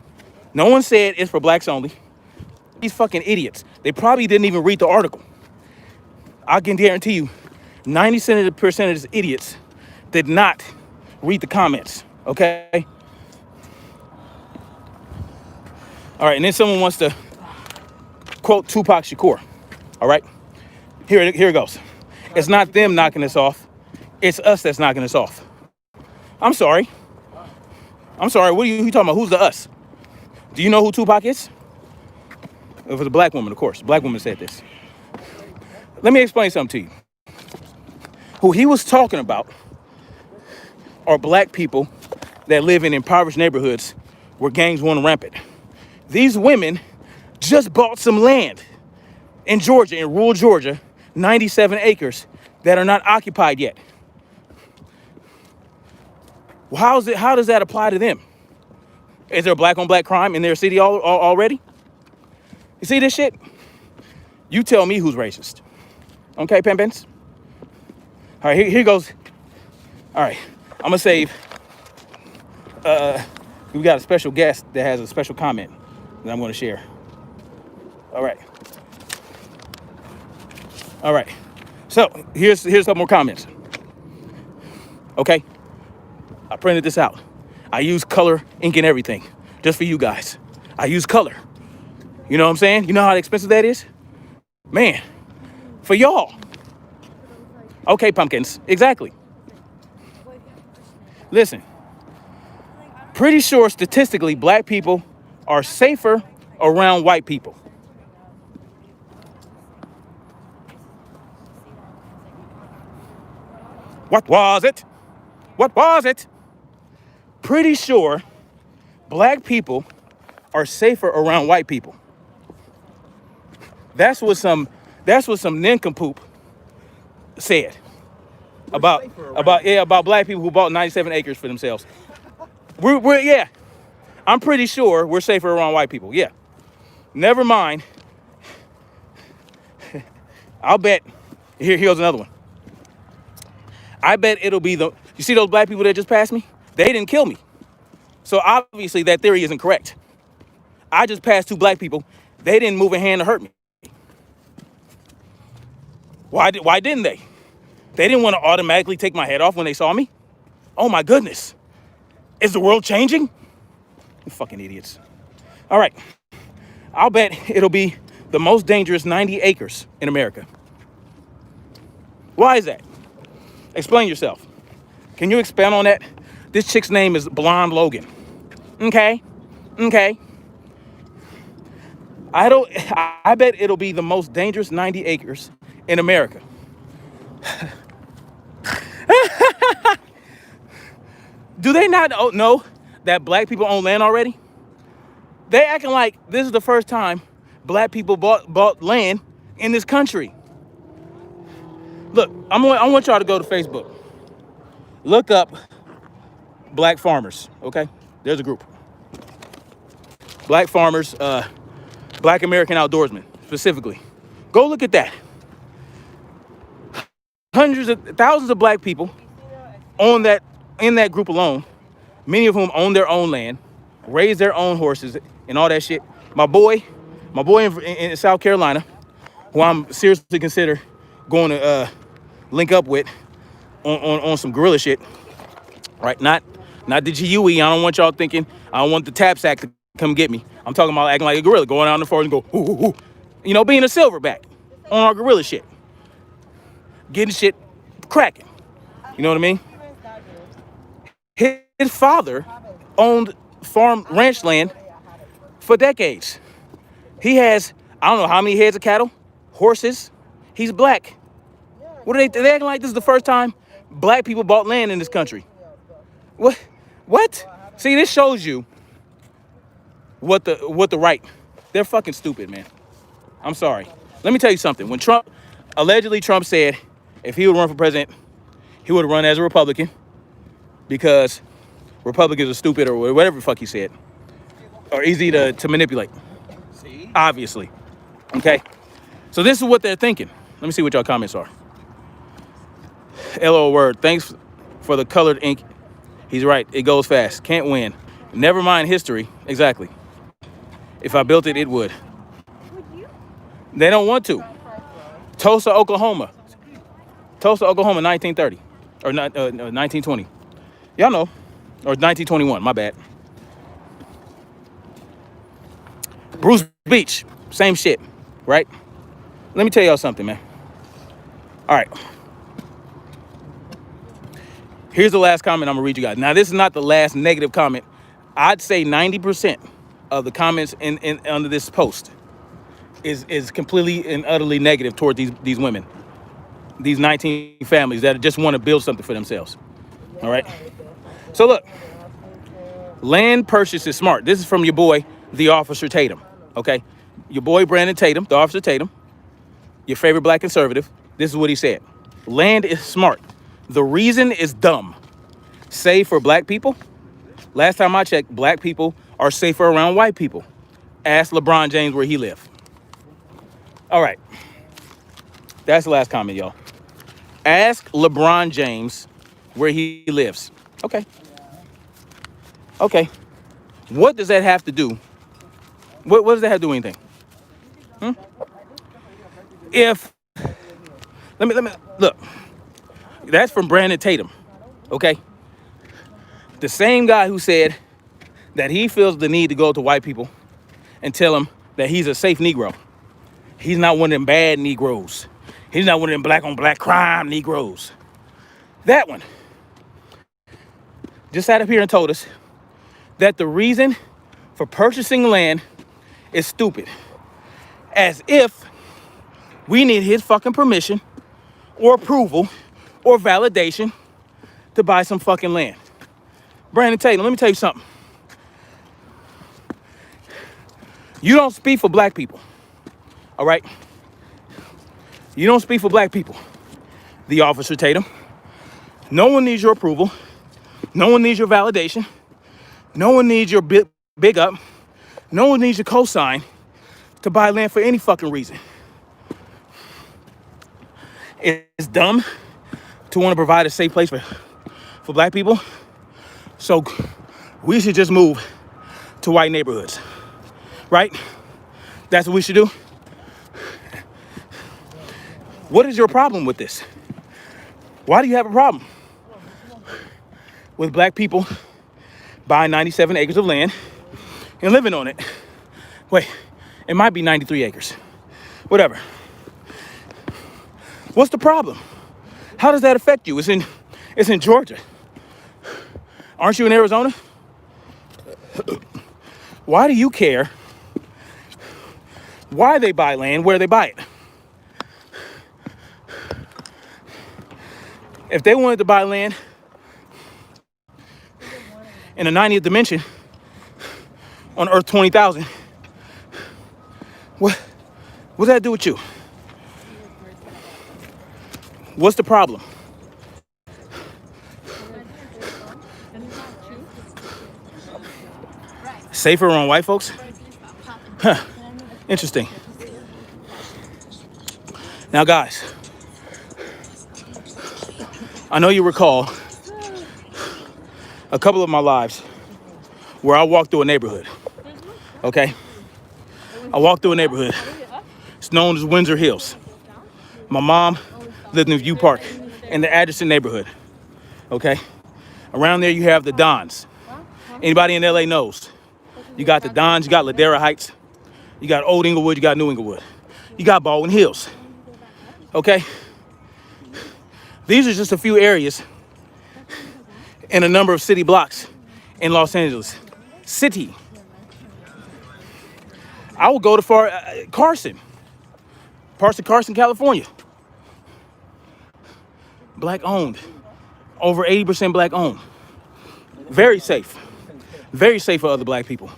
No one said it's for blacks only. These fucking idiots. They probably didn't even read the article. I can guarantee you 90% of these idiots did not read the comments, okay? All right, and then someone wants to quote Tupac Shakur. All right, here it goes. It's not them knocking us off. It's us that's knocking us off. I'm sorry. What are you talking about? Who's the us? Do you know who Tupac is? It was a black woman, of course. A black woman said this. Let me explain something to you. Who he was talking about are black people that live in impoverished neighborhoods where gangs run rampant. These women just bought some land in Georgia, in rural Georgia, 97 acres that are not occupied yet. Well, how does that apply to them? Is there black on black crime in their city already? You see this shit? You tell me who's racist. Okay, pimpins. All right, here goes. All right, I'm gonna save. We got a special guest that has a special comment that I'm gonna share. All right. All right. So here's some more comments. Okay. I printed this out. I use color, ink, and everything just for you guys. I use color. You know what I'm saying? You know how expensive that is? Man, for y'all. Okay, pumpkins. Exactly. Listen, pretty sure statistically black people are safer around white people. What was it? What was it? Pretty sure black people are safer around white people. That's what some nincompoop said about black people who bought 97 acres for themselves. We're I'm pretty sure we're safer around white people. Yeah. Never mind. I'll bet. Here's another one. I bet it'll be you see those black people that just passed me? They didn't kill me. So obviously that theory isn't correct. I just passed 2 black people. They didn't move a hand to hurt me. Why didn't they? They didn't want to automatically take my head off when they saw me. Oh my goodness. Is the world changing? You fucking idiots. All right. I'll bet it'll be the most dangerous 90 acres in America. Why is that? Explain yourself. Can you expand on that? This chick's name is Blonde Logan. Okay. I bet it'll be the most dangerous 90 acres in America. Do they not know that black people own land already? They acting like this is the first time black people bought land in this country. Look, I want y'all to go to Facebook. Look up black farmers, okay? There's a group. Black farmers, Black American outdoorsmen, specifically. Go look at that. Thousands of black people in that group alone, many of whom own their own land, raise their own horses and all that shit. My boy in South Carolina, who I'm seriously consider going to link up with on some guerrilla shit, right? Not the GUE. I don't want y'all thinking I don't want the TAP sack to come get me. I'm talking about acting like a gorilla, going out in the forest and go, ooh, ooh, ooh. You know, being a silverback on our guerrilla shit. Getting shit cracking. You know what I mean? His father owned ranch land for decades. He has, I don't know how many heads of cattle, horses. He's black. What are they acting like this is the first time black people bought land in this country? What? See, this shows you what the right, they're fucking stupid, man. I'm sorry. Let me tell you something. When Trump said if he would run for president, he would run as a Republican because Republicans are stupid or whatever the fuck he said, or easy to manipulate. See? Obviously. Okay. So this is what they're thinking. Let me see what y'all comments are. LO word. Thanks for the colored ink. He's right. It goes fast. Can't win. Never mind history. Exactly. If I built it, it would. They don't want to. Tulsa, Oklahoma, 1930 or 1920. Y'all know, or 1921. My bad. Bruce Beach, same shit, right? Let me tell y'all something, man. All right. Here's the last comment I'm gonna read you guys. Now, this is not the last negative comment. I'd say 90% of the comments in under this post is completely and utterly negative toward these women, these 19 families that just want to build something for themselves. All right. So look, land purchase is smart. This is from your boy, the Officer Tatum. Okay, your boy Brandon Tatum, the Officer Tatum, your favorite black conservative. This is what he said: land is smart. The reason is dumb. Save for black people. Last time I checked, black people are safer around white people. Ask LeBron James where he lives. All right. That's the last comment, y'all. Ask LeBron James where he lives. Okay. Okay. What does that have to do? What does that have to do with anything? If let me look. That's from Brandon Tatum. Okay. The same guy who said that he feels the need to go to white people and tell them that he's a safe Negro. He's not one of them bad Negroes. He's not one of them black on black crime Negroes. That one just sat up here and told us that the reason for purchasing land is stupid. As if we need his fucking permission or approval or validation to buy some fucking land. Brandon Tatum, let me tell you something. You don't speak for black people, all right? You don't speak for black people, the Officer Tatum. No one needs your approval. No one needs your validation. No one needs your big up. No one needs your cosign to buy land for any fucking reason. It's dumb to want to provide a safe place for black people. So we should just move to white neighborhoods, right? That's what we should do. What is your problem with this? Why do you have a problem with black people buying 97 acres of land and living on it? Wait, it might be 93 acres. Whatever. What's the problem? How does that affect you? It's in Georgia. Aren't you in Arizona? Why do you care why they buy land, where they buy it? If they wanted to buy land in the 90th dimension on Earth 20,000, what does that do with you? What's the problem? Safer on white folks? Huh. Interesting. Now, guys, I know you recall a couple of my lives where I walked through a neighborhood, okay? I walked through a neighborhood. It's known as Windsor Hills. My mom lived in View Park in the Addison neighborhood, okay? Around there you have the Dons. Anybody in LA knows. You got the Dons, you got Ladera Heights, you got Old Inglewood, you got New Inglewood. You got Baldwin Hills, okay? These are just a few areas in a number of city blocks in Los Angeles City. I will go to Carson, parts of Carson, California. Black owned, over 80% black owned. Very safe for other black people.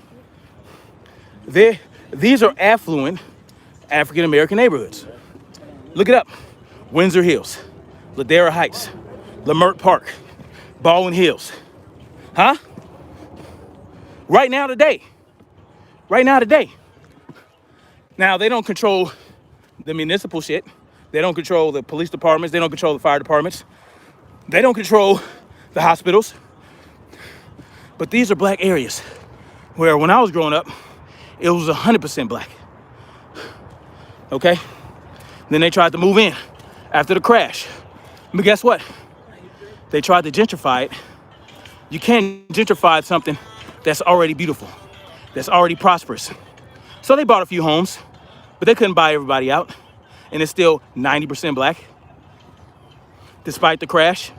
These are affluent African American neighborhoods. Look it up. Windsor Hills, Ladera Heights, Lamert Park, Baldwin Hills. Huh? Right now today. Now, they don't control the municipal shit. They don't control the police departments. They don't control the fire departments. They don't control the hospitals. But these are black areas where when I was growing up, it was 100% black. Okay? Then they tried to move in after the crash. But guess what? They tried to gentrify it. You can't gentrify something that's already beautiful, that's already prosperous. So they bought a few homes, but they couldn't buy everybody out. And it's still 90% black, despite the crash.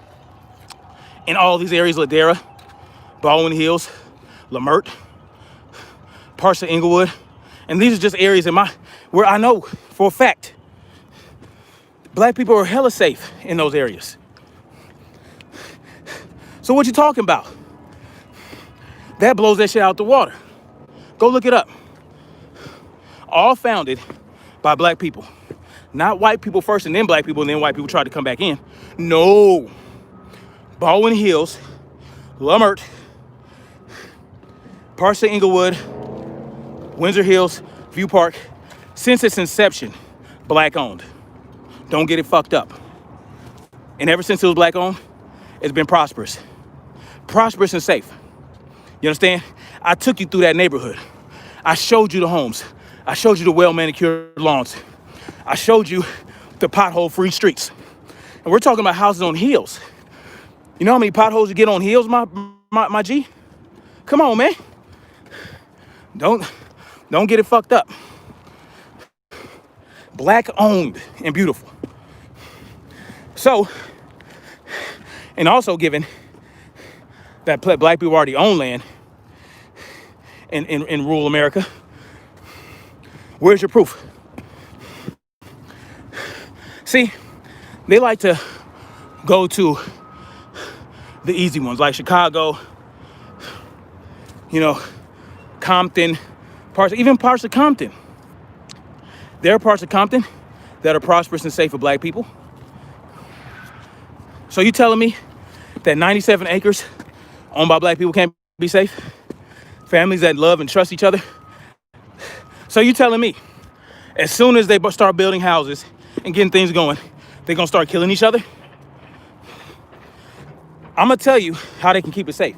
In all these areas, Ladera, Baldwin Hills, Lamert, parts of Inglewood. And these are just areas where I know for a fact black people are hella safe in those areas. So what you talking about? That blows that shit out the water. Go look it up. All founded by black people. Not white people first and then black people and then white people tried to come back in. No. Baldwin Hills, Lamert, parts of Inglewood, Windsor Hills, View Park, since its inception, black owned. Don't get it fucked up. And ever since it was black owned, it's been prosperous. Prosperous and safe. You understand? I took you through that neighborhood. I showed you the homes. I showed you the well-manicured lawns. I showed you the pothole-free streets. And we're talking about houses on hills. You know how many potholes you get on hills, my G? Come on, man. Don't get it fucked up. Black owned and beautiful. So, and also given that black people already own land in rural America, where's your proof? See, they like to go to the easy ones like Chicago, Compton, even parts of Compton. There are parts of Compton that are prosperous and safe for black people. So you telling me that 97 acres owned by black people can't be safe? Families that love and trust each other? So you telling me as soon as they start building houses and getting things going, they're gonna start killing each other? I'm gonna tell you how they can keep it safe.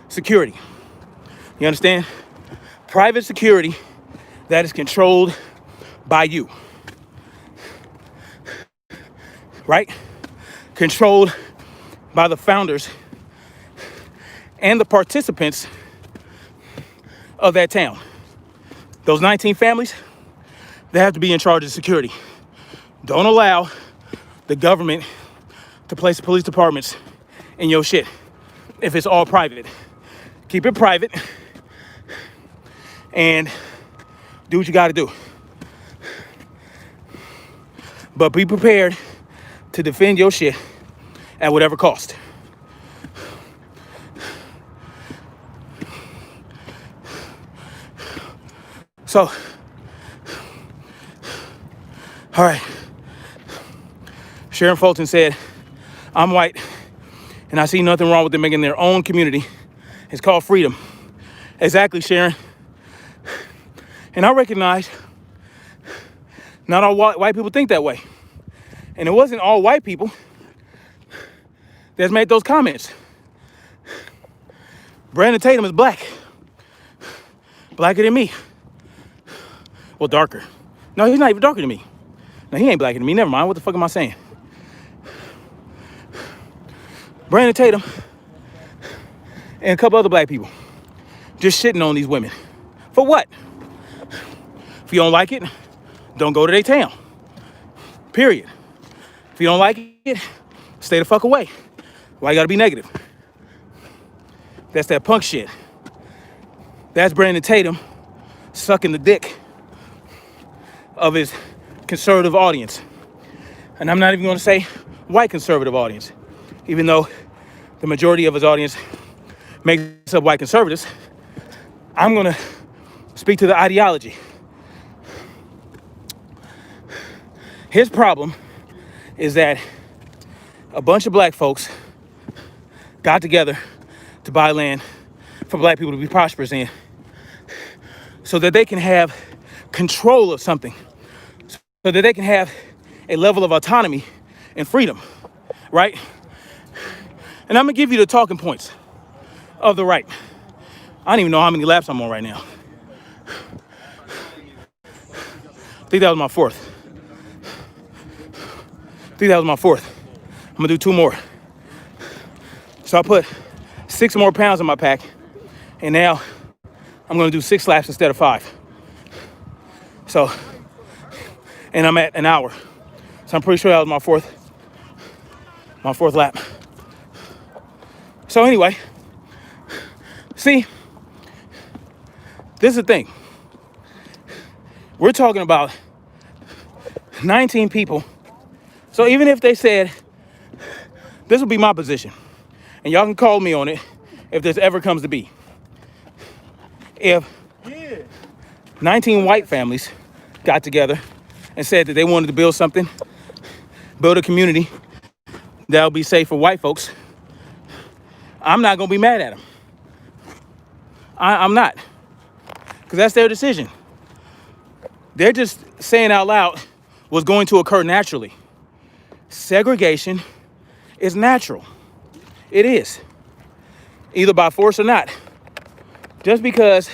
Security. You understand? Private security that is controlled by you. Right? Controlled by the founders and the participants of that town. Those 19 families, they have to be in charge of security. Don't allow the government to place police departments in your shit if it's all private. Keep it private and do what you gotta do. But be prepared to defend your shit at whatever cost. So, all right. Sharon Fulton said, I'm white and I see nothing wrong with them making their own community. It's called freedom. Exactly, Sharon. And I recognize not all white people think that way. And it wasn't all white people that's made those comments. Brandon Tatum is black. Blacker than me. Well, darker. No, he's not even darker than me. No, he ain't blacker than me. Never mind. What the fuck am I saying? Brandon Tatum and a couple other black people just shitting on these women. For what? If you don't like it, don't go to their town. Period. If you don't like it, stay the fuck away. Why you gotta be negative? That's that punk shit. That's Brandon Tatum sucking the dick of his conservative audience. And I'm not even gonna say white conservative audience, even though the majority of his audience makes up white conservatives. I'm gonna speak to the ideology. His problem is that a bunch of black folks got together to buy land for black people to be prosperous in so that they can have control of something, so that they can have a level of autonomy and freedom, right? And I'm gonna give you the talking points of the right. I don't even know how many laps I'm on right now. I think that was my fourth. I'm gonna do 2 more. So I put 6 more pounds in my pack, and now I'm gonna do 6 laps instead of 5. So, and I'm at an hour. So I'm pretty sure that was my fourth lap. So anyway, see, this is the thing. We're talking about 19 people. So even if they said, this will be my position, and y'all can call me on it if this ever comes to be. If 19 white families got together and said that they wanted to build something, build a community that'll be safe for white folks, I'm not gonna be mad at them. I'm not, because that's their decision. They're just saying out loud was going to occur naturally. Segregation is natural. It is. Either by force or not. Just because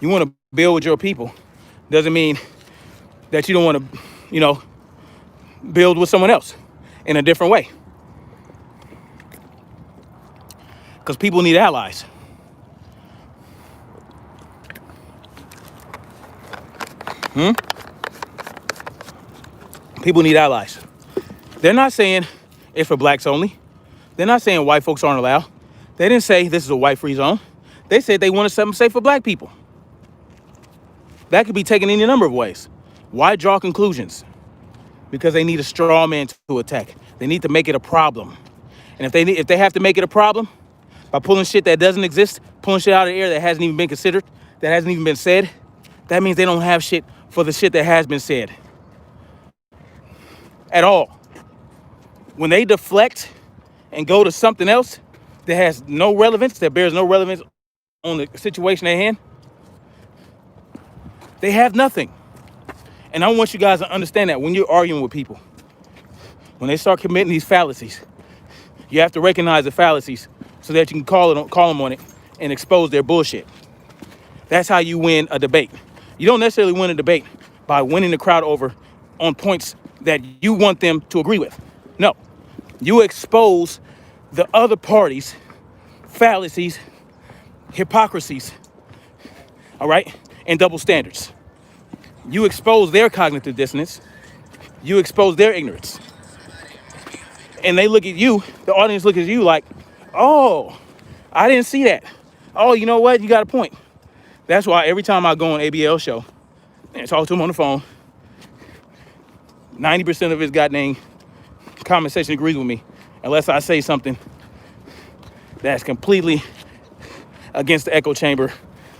you want to build with your people doesn't mean that you don't want to, build with someone else in a different way. Because people need allies. People need allies. They're not saying it's for blacks only. They're not saying white folks aren't allowed. They didn't say this is a white-free zone. They said they wanted something safe for black people. That could be taken any number of ways. Why draw conclusions? Because they need a straw man to attack. They need to make it a problem. And if they have to make it a problem by pulling shit that doesn't exist, pulling shit out of the air that hasn't even been considered, that hasn't even been said, that means they don't have shit for the shit that has been said. At all. When they deflect and go to something else that has no relevance, that bears no relevance on the situation at hand, they have nothing. And I want you guys to understand that when you're arguing with people, when they start committing these fallacies, you have to recognize the fallacies so that you can call them on it and expose their bullshit. That's how you win a debate. You don't necessarily win a debate by winning the crowd over on points that you want them to agree with. No, you expose the other party's fallacies, hypocrisies, all right, and double standards. You expose their cognitive dissonance. You expose their ignorance. And they look at you, the audience look at you like, oh, I didn't see that. Oh, you know what? You got a point. That's why every time I go on ABL show and talk to him on the phone, 90% of his goddamn comment section agrees with me, unless I say something that's completely against the echo chamber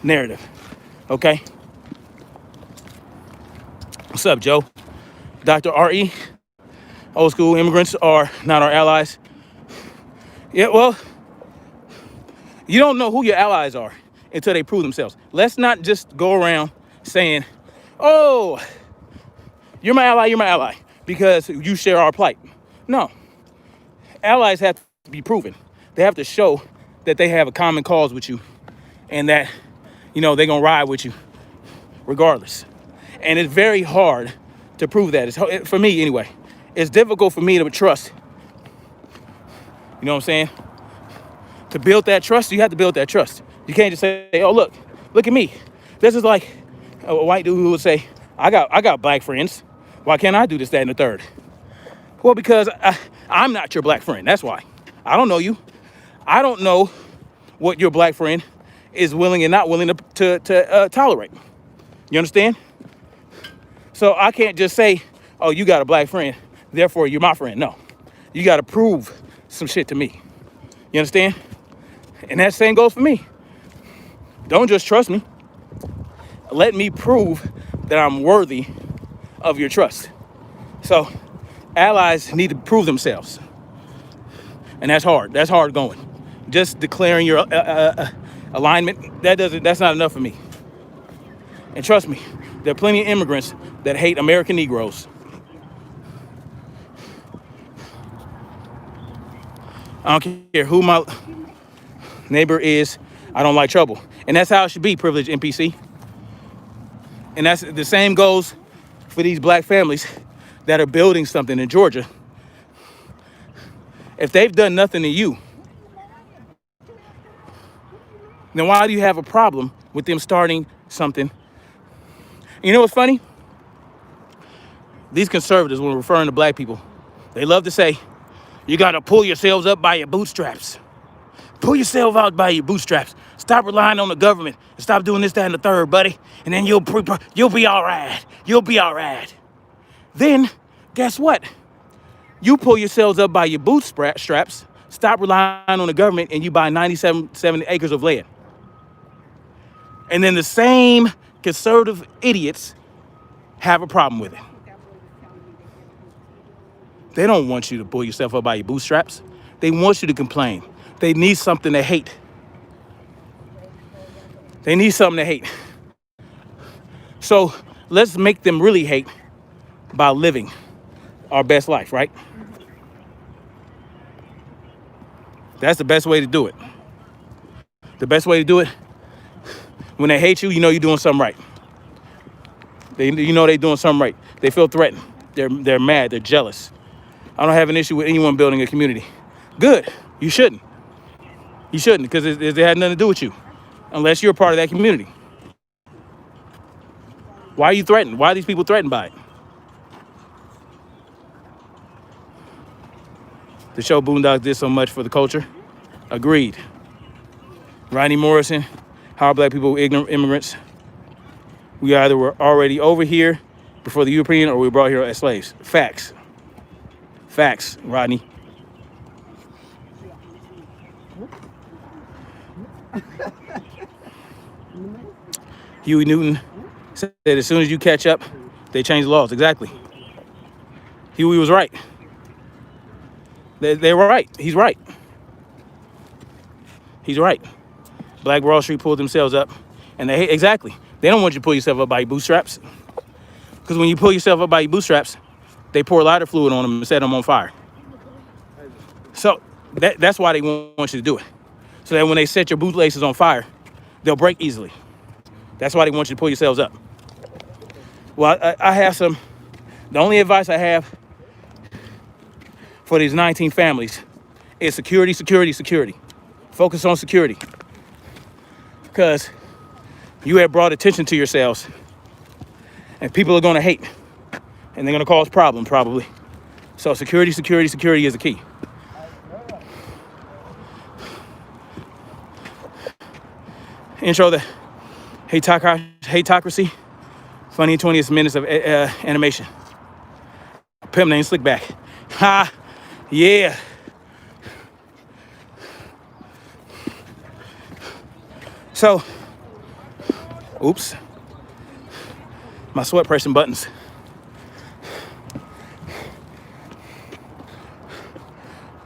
narrative. Okay? What's up, Joe? Dr. R.E. Old school immigrants are not our allies. Yeah, well, you don't know who your allies are until they prove themselves. Let's not just go around saying, oh, you're my ally, because you share our plight. No. Allies have to be proven. They have to show that they have a common cause with you and that, they're going to ride with you regardless. And it's very hard to prove that. For me, anyway. It's difficult for me to trust. You know what I'm saying? To build that trust, you have to build that trust. You can't just say, oh, look at me. This is like a white dude who would say, I got black friends. Why can't I do this, that, and the third? Well, because I'm not your black friend. That's why. I don't know you. I don't know what your black friend is willing and not willing to tolerate. You understand? So I can't just say, oh, you got a black friend, therefore you're my friend. No. You got to prove some shit to me. You understand? And that same goes for me. Don't just trust me. Let me prove that I'm worthy of your trust. So allies need to prove themselves. And that's hard. That's hard going. Just declaring your alignment, that's not enough for me. And trust me, there are plenty of immigrants that hate American Negroes. I don't care who my neighbor is. I don't like trouble. And that's how it should be, privileged NPC. And that's the same goes for these black families that are building something in Georgia. If they've done nothing to you, then why do you have a problem with them starting something? You know what's funny? These conservatives, when referring to black people, they love to say, you got to pull yourselves up by your bootstraps. Pull yourself out by your bootstraps. Stop relying on the government and stop doing this, that, and the third, buddy. And then you'll be all right. You'll be all right. Then, guess what? You pull yourselves up by your bootstraps, stop relying on the government, and you buy 70 acres of land. And then the same conservative idiots have a problem with it. They don't want you to pull yourself up by your bootstraps. They want you to complain. They need something to hate. They need something to hate. So let's make them really hate by living our best life, right? That's the best way to do it. The best way to do it, when they hate you, you know you're doing something right. You know they're doing something right. They feel threatened. They're mad. They're jealous. I don't have an issue with anyone building a community. Good. You shouldn't. You shouldn't, because it had nothing to do with you, unless you're a part of that community. Why are you threatened? Why are these people threatened by it? The show Boondocks did so much for the culture. Agreed. Rodney Morrison, how are black people ignorant immigrants? We either were already over here before the European, or we were brought here as slaves. Facts. Facts, Rodney. Huey Newton said as soon as you catch up, they change the laws. Exactly. Huey was right. They were right. He's right. He's right. Black Wall Street pulled themselves up, and exactly. They don't want you to pull yourself up by your bootstraps, because when you pull yourself up by your bootstraps, they pour lighter fluid on them and set them on fire. So that's why they want you to do it, so that when they set your bootlaces on fire, they'll break easily. That's why they want you to pull yourselves up. Well, I have some. The only advice I have for these 19 families is security, security, security. Focus on security, because you have brought attention to yourselves, and people are going to hate, and they're going to cause problems probably. So security, security, security is the key. Intro the Hatocracy, funny 20th minutes of animation. Pimp named Slickback. Ha, yeah. So, oops, my sweat pressing buttons.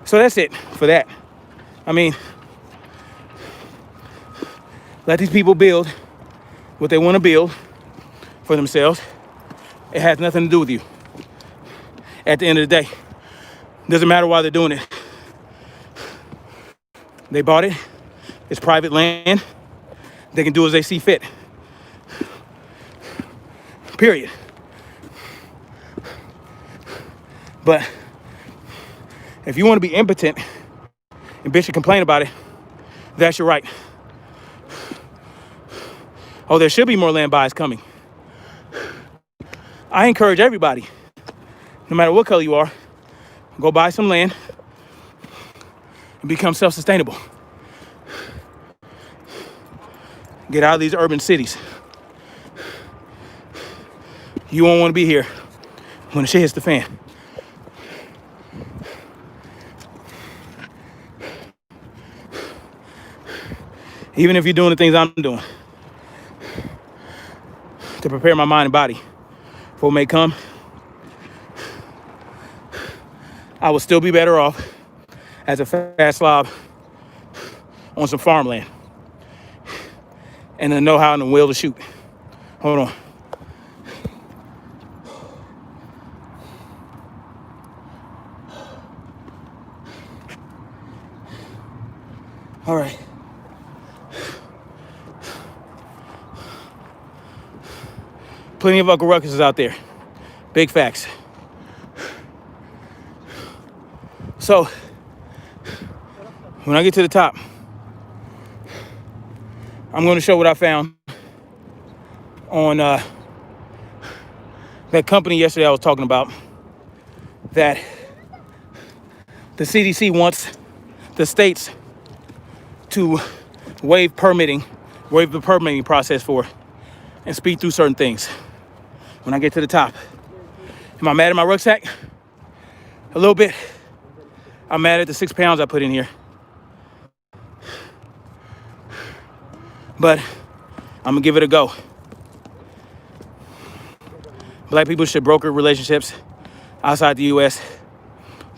So that's it for that. I mean, let these people build what they want to build for themselves. It has nothing to do with you. At the end of the day, doesn't matter why they're doing it. They bought it. It's private land. They can do as they see fit. Period. But if you want to be impotent and bitch and complain about it, that's your right. Oh, there should be more land buys coming. I encourage everybody, no matter what color you are, go buy some land and become self-sustainable. Get out of these urban cities. You won't want to be here when the shit hits the fan. Even if you're doing the things I'm doing to prepare my mind and body for what may come, I would still be better off as a fat slob on some farmland and the know-how and the will to shoot. Hold on. All right. Plenty of Uncle Ruckuses out there. Big facts. So, when I get to the top, I'm going to show what I found on that company yesterday I was talking about, that the CDC wants the states to waive the permitting process for, and speed through certain things. When I get to the top, am I mad at my rucksack? A little bit. I'm mad at the 6 pounds I put in here. But I'm gonna give it a go. Black people should broker relationships outside the U.S.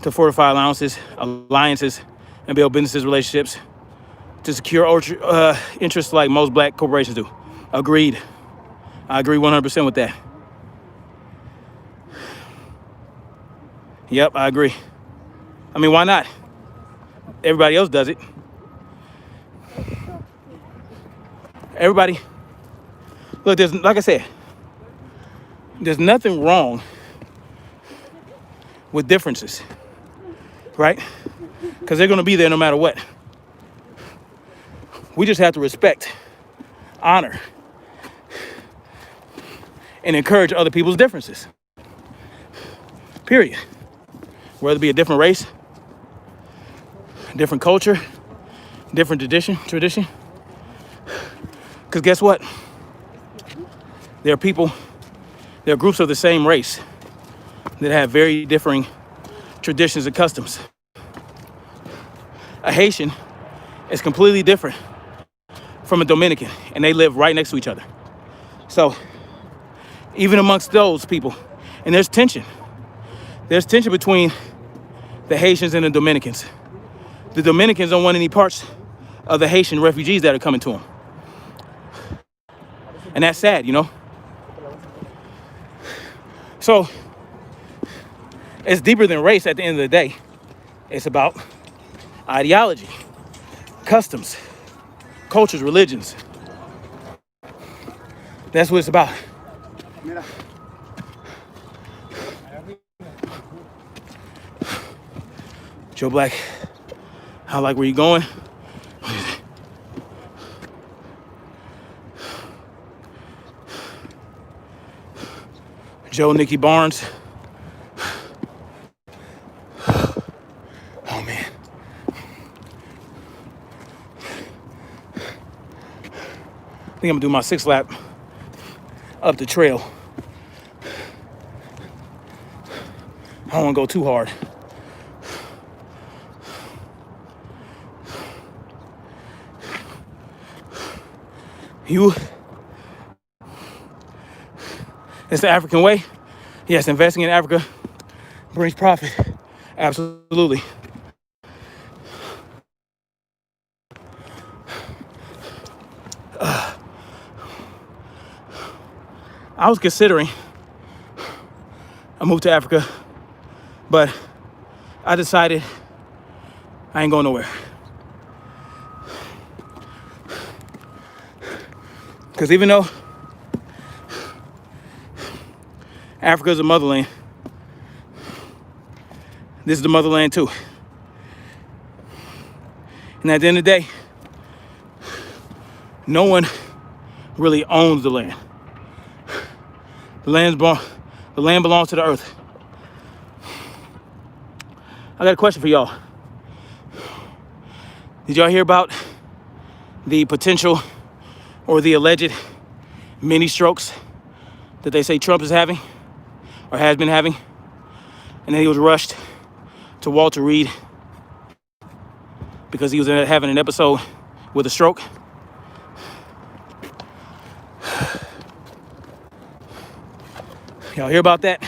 to fortify alliances, and build business relationships to secure interests like most black corporations do. Agreed. I agree 100% with that. Yep, I agree. I mean, why not? Everybody else does it. Everybody, look, there's, like I said, there's nothing wrong with differences, right? Because they're going to be there no matter what. We just have to respect, honor, and encourage other people's differences. Period. Whether it be a different race, different culture, different tradition. Because guess what? There are groups of the same race that have very differing traditions and customs. A Haitian is completely different from a Dominican, and they live right next to each other. So even amongst those people, and there's tension. There's tension between the Haitians and the Dominicans. The Dominicans don't want any parts of the Haitian refugees that are coming to them. And that's sad, you know? So it's deeper than race at the end of the day. It's about ideology, customs, cultures, religions. That's what it's about. Joe Black, I like where you going. Joe Nicky Barnes. Oh man. I think I'm gonna do my 6 lap up the trail. I don't wanna go too hard. It's the African way. Yes, investing in Africa brings profit. Absolutely. I was considering a move to Africa, but I decided I ain't going nowhere. Because even though Africa is a motherland, this is the motherland too. And at the end of the day, no one really owns the land. The land belongs to the earth. I got a question for y'all. Did y'all hear about the potential or the alleged mini strokes that they say Trump is having or has been having? And then he was rushed to Walter Reed because he was having an episode with a stroke. Y'all hear about that?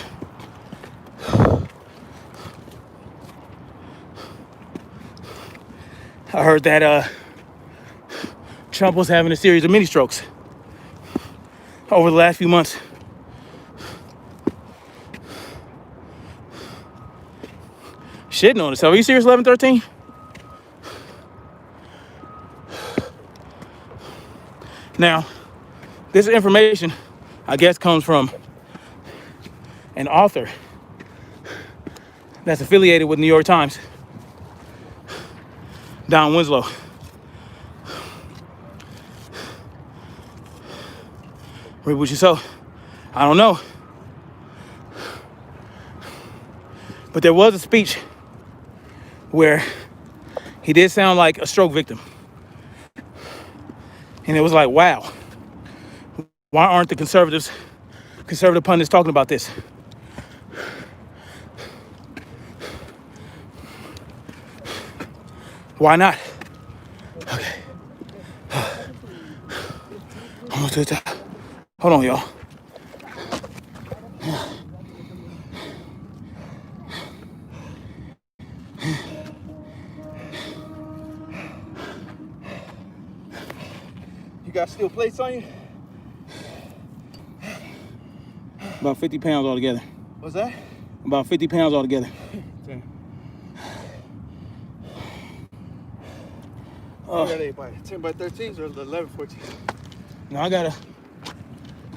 I heard that Trump was having a series of mini strokes over the last few months. Shitting on himself. Are you serious, 1113? Now, this information, I guess, comes from an author that's affiliated with New York Times, Don Winslow. Read what you saw. I don't know. But there was a speech where he did sound like a stroke victim. And it was like, wow, why aren't the conservative pundits talking about this? Why not? Okay. Almost to the top. Hold on, y'all. You got steel plates on you? About 50 pounds altogether. What's that? About 50 pounds altogether. You got a by 10 by 13s or 11, 14? Now I got a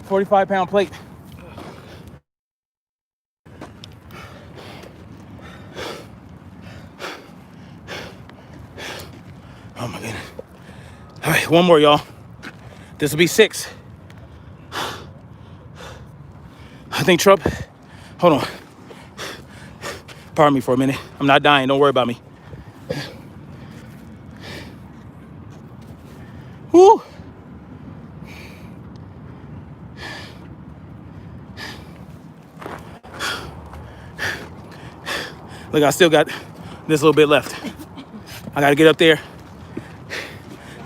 45-pound plate. Oh my goodness. All right, one more, y'all. This will be 6. I think Trump, hold on. Pardon me for a minute. I'm not dying, don't worry about me. Woo! Look, I still got this little bit left. I gotta get up there.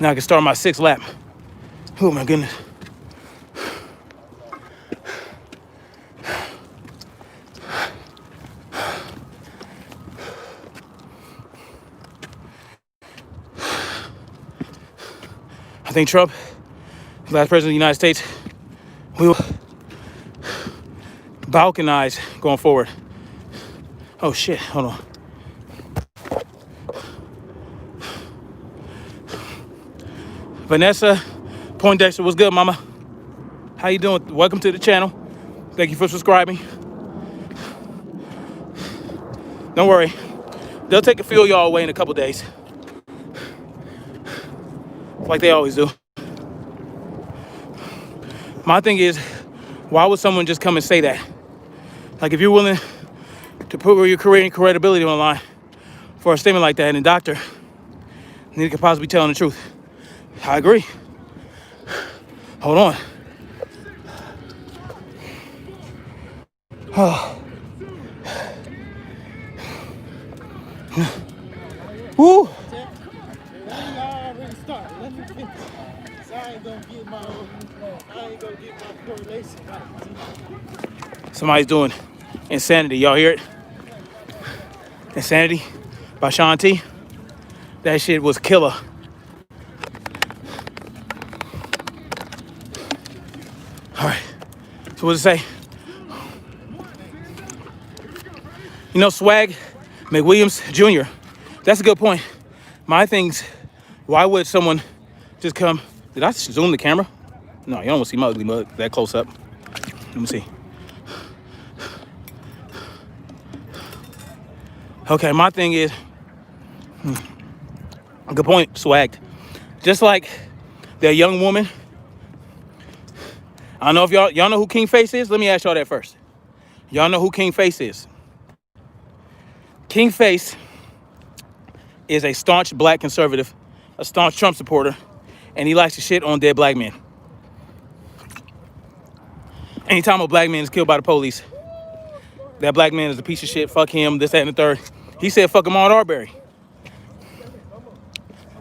Now I can start my 6th lap. Oh my goodness. I think Trump, the last president of the United States, will balkanize going forward. Oh shit, hold on. Vanessa Poindexter, what's good, mama? How you doing? Welcome to the channel. Thank you for subscribing. Don't worry, they'll take a few of y'all away in a couple days. Like they always do. My thing is, why would someone just come and say that? Like, if you're willing to put your career and credibility on the line for a statement like that, and doctor, then you could possibly be telling the truth. I agree. Hold on. Oh. Woo. Somebody's doing Insanity. Y'all hear it? Insanity by Sean T. That shit was killer. All right. So what does it say? You know, Swag McWilliams Jr. That's a good point. My thing's, why would someone just come? Did I zoom the camera? No, you don't want to see my ugly mug that close up. Let me see. Okay, my thing is, good point, Swag. Just like that young woman. I don't know if y'all know who King Face is. Let me ask y'all that first. Y'all know who King Face is? King Face is a staunch black conservative, a staunch Trump supporter, and he likes to shit on dead black men. Anytime a black man is killed by the police, that black man is a piece of shit, fuck him, this, that, and the third. He said fuck Ahmaud Arbery.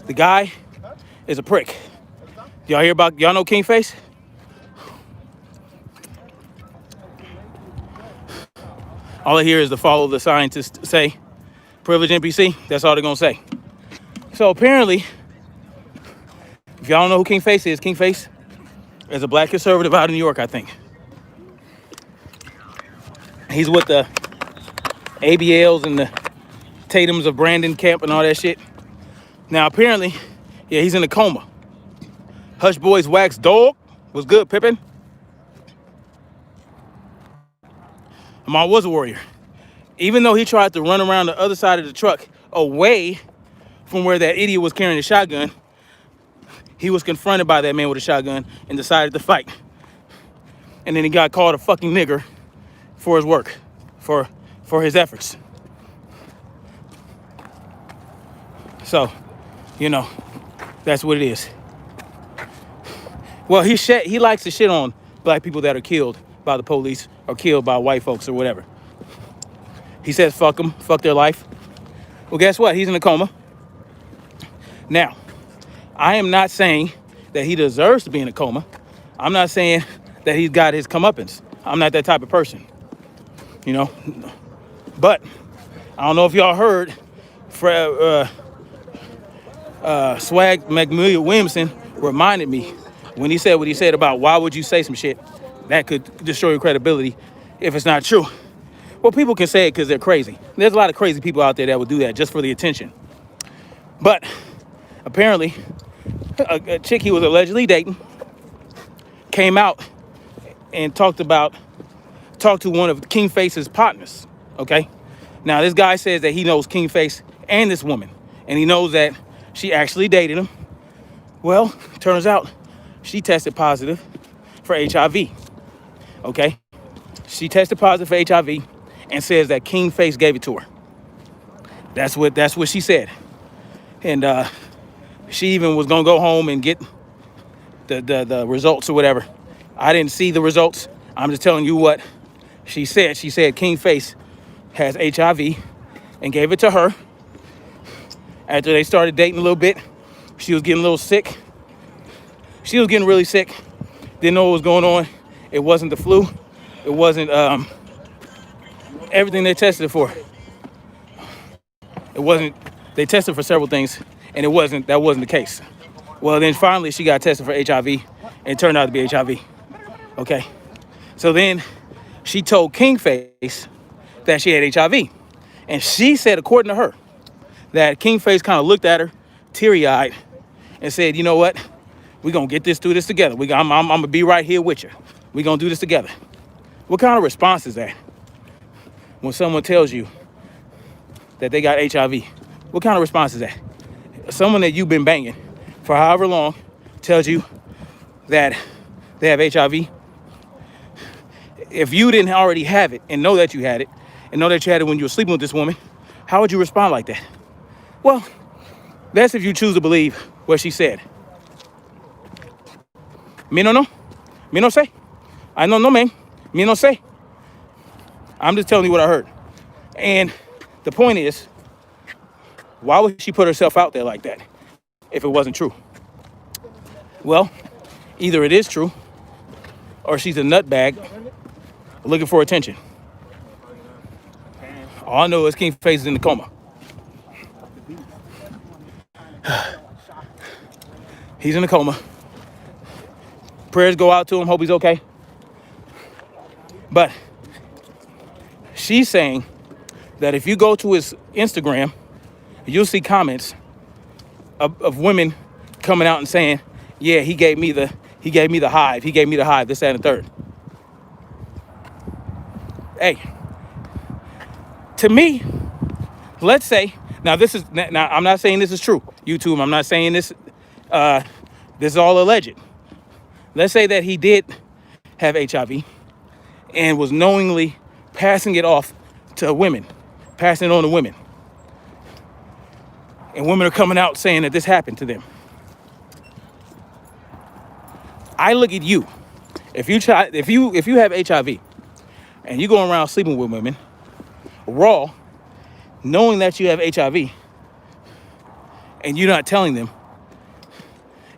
The guy is a prick. Y'all know King Face? All I hear is to follow the scientists say, privilege NPC, that's all they're gonna say. So apparently, if y'all don't know who King Face is a black conservative out of New York, I think. He's with the ABLs and the Tatums of Brandon Camp and all that shit. Now apparently, yeah, he's in a coma. Hush Boys Wax Dog was good, Pippin. Ahmaud was a warrior. Even though he tried to run around the other side of the truck away from where that idiot was carrying the shotgun, he was confronted by that man with a shotgun and decided to fight. And then he got called a fucking nigger for his work, for his efforts. So, you know, that's what it is. Well, he likes to shit on black people that are killed by the police or killed by white folks or whatever. He says fuck them, fuck their life. Well, guess what? He's in a coma. Now, I am not saying that he deserves to be in a coma. I'm not saying that he's got his comeuppance. I'm not that type of person, you know. But I don't know if y'all heard Swag McWilliamson reminded me when he said what he said about why would you say some shit that could destroy your credibility if it's not true. Well, people can say it because they're crazy. There's a lot of crazy people out there that would do that just for the attention. But apparently, a chick he was allegedly dating came out and talked to one of King Face's partners, okay? Now, this guy says that he knows King Face and this woman, and he knows that she actually dated him. Well, turns out she tested positive for HIV, okay? She tested positive for HIV and says that King Face gave it to her. That's what she said. And she even was gonna go home and get the results or whatever. I didn't see the results. I'm just telling you what she said. She said King Face has HIV and gave it to her. After they started dating a little bit, she was getting a little sick. She was getting really sick. Didn't know what was going on. It wasn't the flu. It wasn't everything they tested for. It wasn't. They tested for several things, and that wasn't the case. Well, then finally she got tested for HIV, and it turned out to be HIV. Okay. So then she told King Face that she had HIV. And she said, according to her, that King Face kind of looked at her teary-eyed and said, you know what? We're going to get through this together. I'm going to be right here with you. We're going to do this together. What kind of response is that when someone tells you that they got HIV? What kind of response is that? Someone that you've been banging for however long tells you that they have HIV. If you didn't already have it and know that you had it, and know that you had it when you were sleeping with this woman, how would you respond like that? Well, that's if you choose to believe what she said. Me no know. Me no say. I don't know, man. Me no say. I'm just telling you what I heard. And the point is, why would she put herself out there like that if it wasn't true? Well, either it is true or she's a nutbag looking for attention. All I know is King Face is in the coma. He's in a coma. Prayers go out to him. Hope he's okay. But she's saying that if you go to his Instagram, you'll see comments of women coming out and saying, yeah, he gave me the hive. He gave me the hive, this, that, and the third. Hey, to me, let's say, now I'm not saying this is true, YouTube. I'm not saying this, this is all alleged. Let's say that he did have HIV and was knowingly passing it off to women, passing it on to women. And women are coming out saying that this happened to them. I look at you. If you have HIV and you go around sleeping with women raw, knowing that you have HIV, and you're not telling them,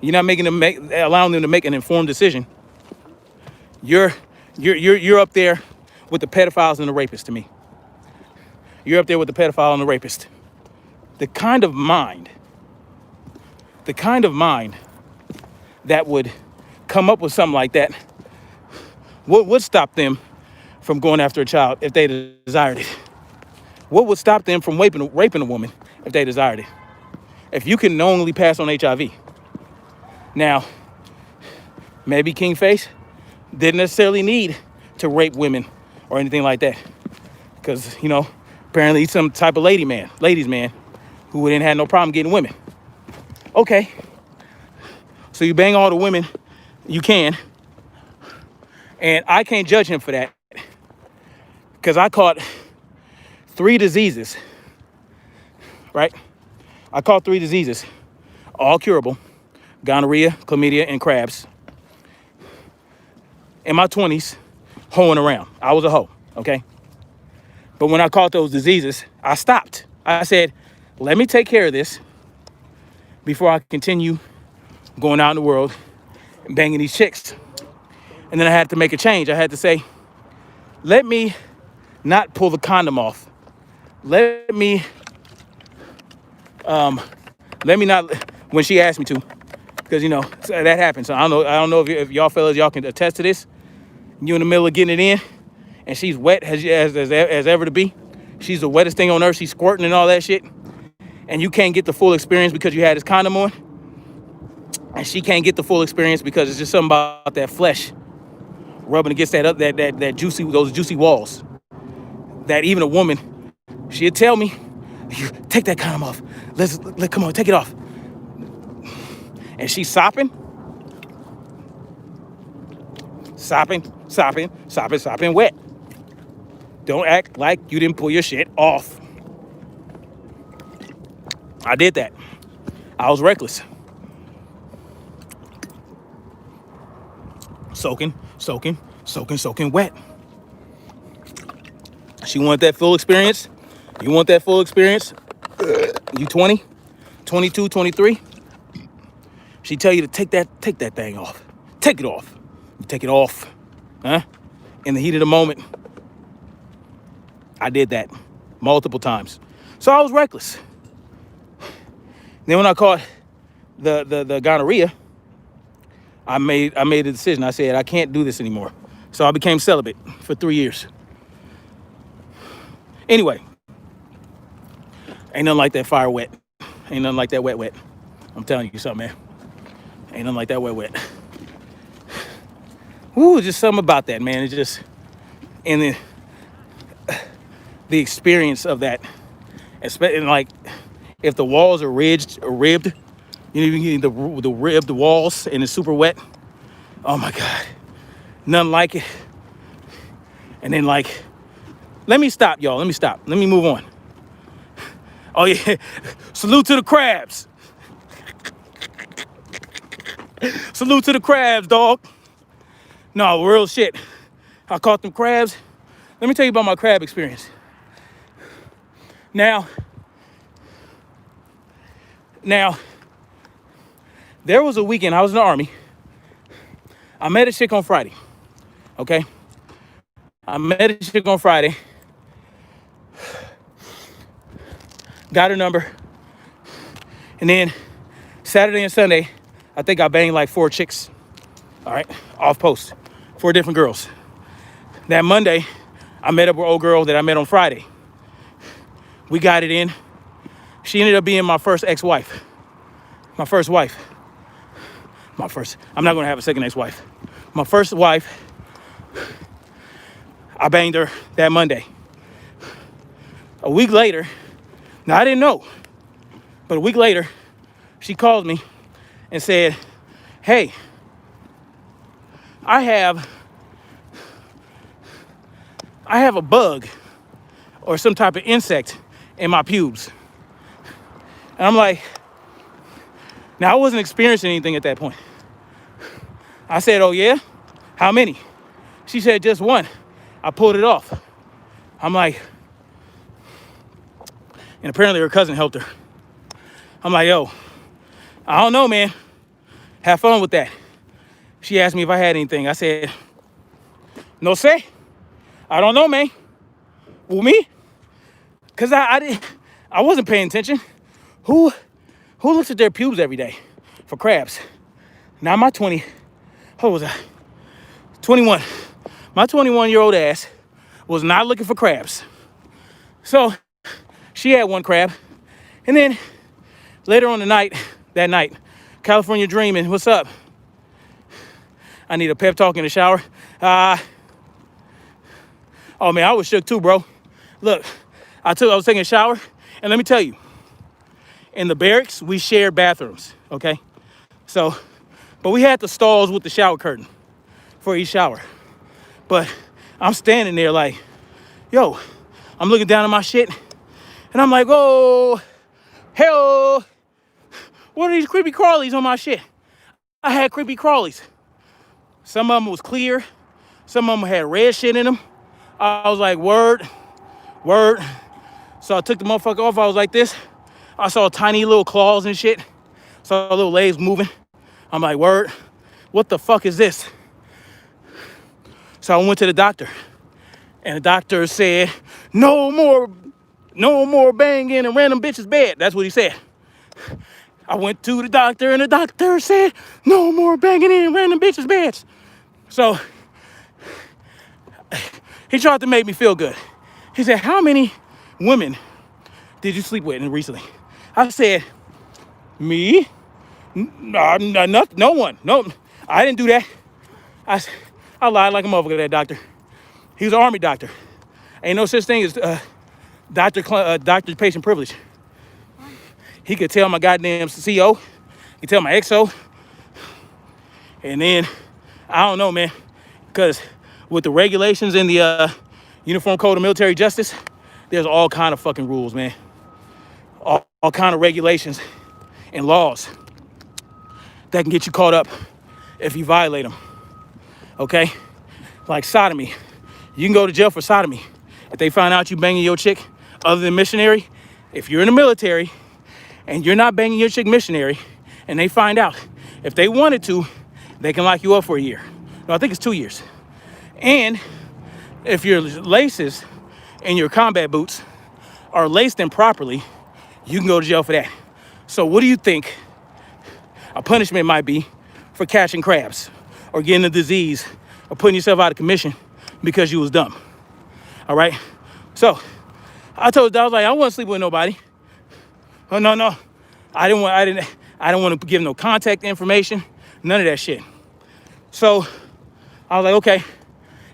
you're not allowing them to make an informed decision, you're up there with the pedophiles and the rapists to me. You're up there with the pedophile and the rapist. The kind of mind that would come up with something like that, what would stop them from going after a child if they desired it? What would stop them from raping a woman if they desired it? If you can knowingly pass on HIV. Now, maybe King Face didn't necessarily need to rape women or anything like that. Because, apparently he's some type of ladies man who didn't have no problem getting women. Okay. So you bang all the women you can. And I can't judge him for that. Because I caught 3 diseases, right? I caught 3 diseases, all curable: gonorrhea, chlamydia, and crabs. In my 20s, hoeing around. I was a hoe, okay? But when I caught those diseases, I stopped. I said, let me take care of this before I continue going out in the world and banging these chicks. And then I had to make a change. I had to say, let me not pull the condom off. Let me not, when she asked me to, because that happens. So I don't know if y'all fellas, y'all can attest to this. You in the middle of getting it in, and she's wet as ever to be. She's the wettest thing on earth. She's squirting and all that shit. And you can't get the full experience because you had this condom on. And she can't get the full experience because it's just something about that flesh rubbing against that juicy, those juicy walls. That even a woman, she'd tell me, take that condom off. Come on, take it off. And she's sopping wet. Don't act like you didn't pull your shit off. I did that. I was reckless. Soaking wet. She want that full experience. You want that full experience. You 20, 22, 23. She tell you to take that thing off. Take it off. You take it off. Huh? In the heat of the moment. I did that multiple times. So I was reckless. Then when I caught the gonorrhea, I made a decision. I said, I can't do this anymore. So I became celibate for 3 years. Anyway, ain't nothing like that fire wet. Ain't nothing like that wet. I'm telling you something, man. Ain't nothing like that wet. Ooh, just something about that, man. It's just, and the experience of that, especially like if the walls are ribbed, you know, you get the ribbed walls and it's super wet. Oh my God, nothing like it. And then like, let me stop, y'all. Let me move on. Oh yeah, salute to the crabs. Salute to the crabs, dog. No, real shit. I caught them crabs. Let me tell you about my crab experience. Now, there was a weekend, I was in the Army. I met a chick on Friday, okay? Got her number. And then Saturday and Sunday, I think I banged like 4 chicks, all right, off post, 4 different girls. That Monday, I met up with an old girl that I met on Friday. We got it in. She ended up being my first ex-wife. My first wife. I'm not gonna have a second ex-wife. My first wife, I banged her that Monday. A week later, now I didn't know, but a week later, she called me and said, hey, I have a bug or some type of insect in my pubes. And I'm like, now I wasn't experiencing anything at that point. I said, oh yeah? How many? She said, just one. I pulled it off. I'm like, and apparently her cousin helped her. I'm like, yo, I don't know, man. Have fun with that. She asked me if I had anything. I said, no sé. I don't know, man. Well, me? Because I wasn't paying attention. Who looks at their pubes every day for crabs? Now my 21. My 21-year-old ass was not looking for crabs. So she had one crab. And then later on that night, California dreaming, what's up? I need a pep talk in the shower. Oh man, I was shook too, bro. Look, I was taking a shower, and let me tell you, in the barracks, we shared bathrooms, okay? So, but we had the stalls with the shower curtain for each shower. But I'm standing there like, yo, I'm looking down at my shit, and I'm like, oh, hell, what are these creepy crawlies on my shit? I had creepy crawlies. Some of them was clear. Some of them had red shit in them. I was like, word. So I took the motherfucker off. I was like this. I saw tiny little claws and shit. Saw little legs moving. I'm like, word. What the fuck is this? So I went to the doctor. And the doctor said, no more banging in random bitch's bed. That's what he said. I went to the doctor and the doctor said, no more banging in random bitches' beds. So He tried to make me feel good. He said, how many women did you sleep with recently? I said, me? No one. No, I didn't do that. I lied like a motherfucker to that doctor. He was an Army doctor. Ain't no such thing as doctor-patient privilege. He could tell my goddamn CO. He could tell my XO. And then, I don't know, man. Because with the regulations in the Uniform Code of Military Justice, there's all kind of fucking rules, man. All kind of regulations and laws that can get you caught up if you violate them. Okay? Like sodomy. You can go to jail for sodomy. If they find out you banging your chick other than missionary, if you're in the military and you're not banging your chick missionary and they find out, if they wanted to, they can lock you up for a year. No, I think it's 2 years. And if your laces and your combat boots are laced improperly, you can go to jail for that. So what do you think a punishment might be for catching crabs or getting a disease or putting yourself out of commission because you was dumb? All right? So I told the dog, I was like, I wasn't sleeping with nobody. Oh, no. I don't want to give no contact information, none of that shit. So I was like, okay.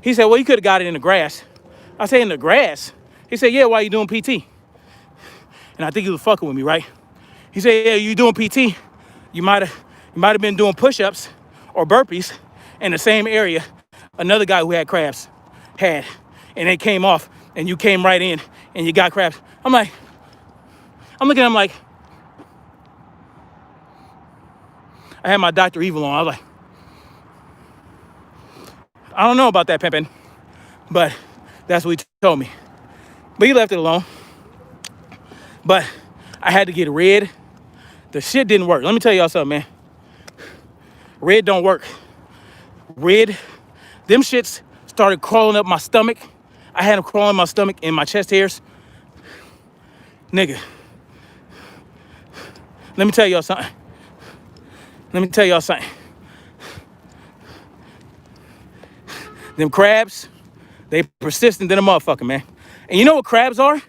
He said, well, you could have got it in the grass. I said, in the grass? He said, yeah, why you doing PT? And I think he was fucking with me, right? He said, yeah, you doing PT? You might have been doing push-ups or burpees in the same area another guy who had crabs had. And they came off and you came right in and you got crabs. I'm looking at him like, I had my Dr. Evil on. I was like, I don't know about that, pimpin', but that's what he told me. But he left it alone. But I had to get red. The shit didn't work. Let me tell y'all something, man. Red don't work. Red, them shits started crawling up my stomach. I had them crawling my stomach and my chest hairs. Nigga, let me tell y'all something. Them crabs, they persistent than a motherfucker, man. And you know what crabs are?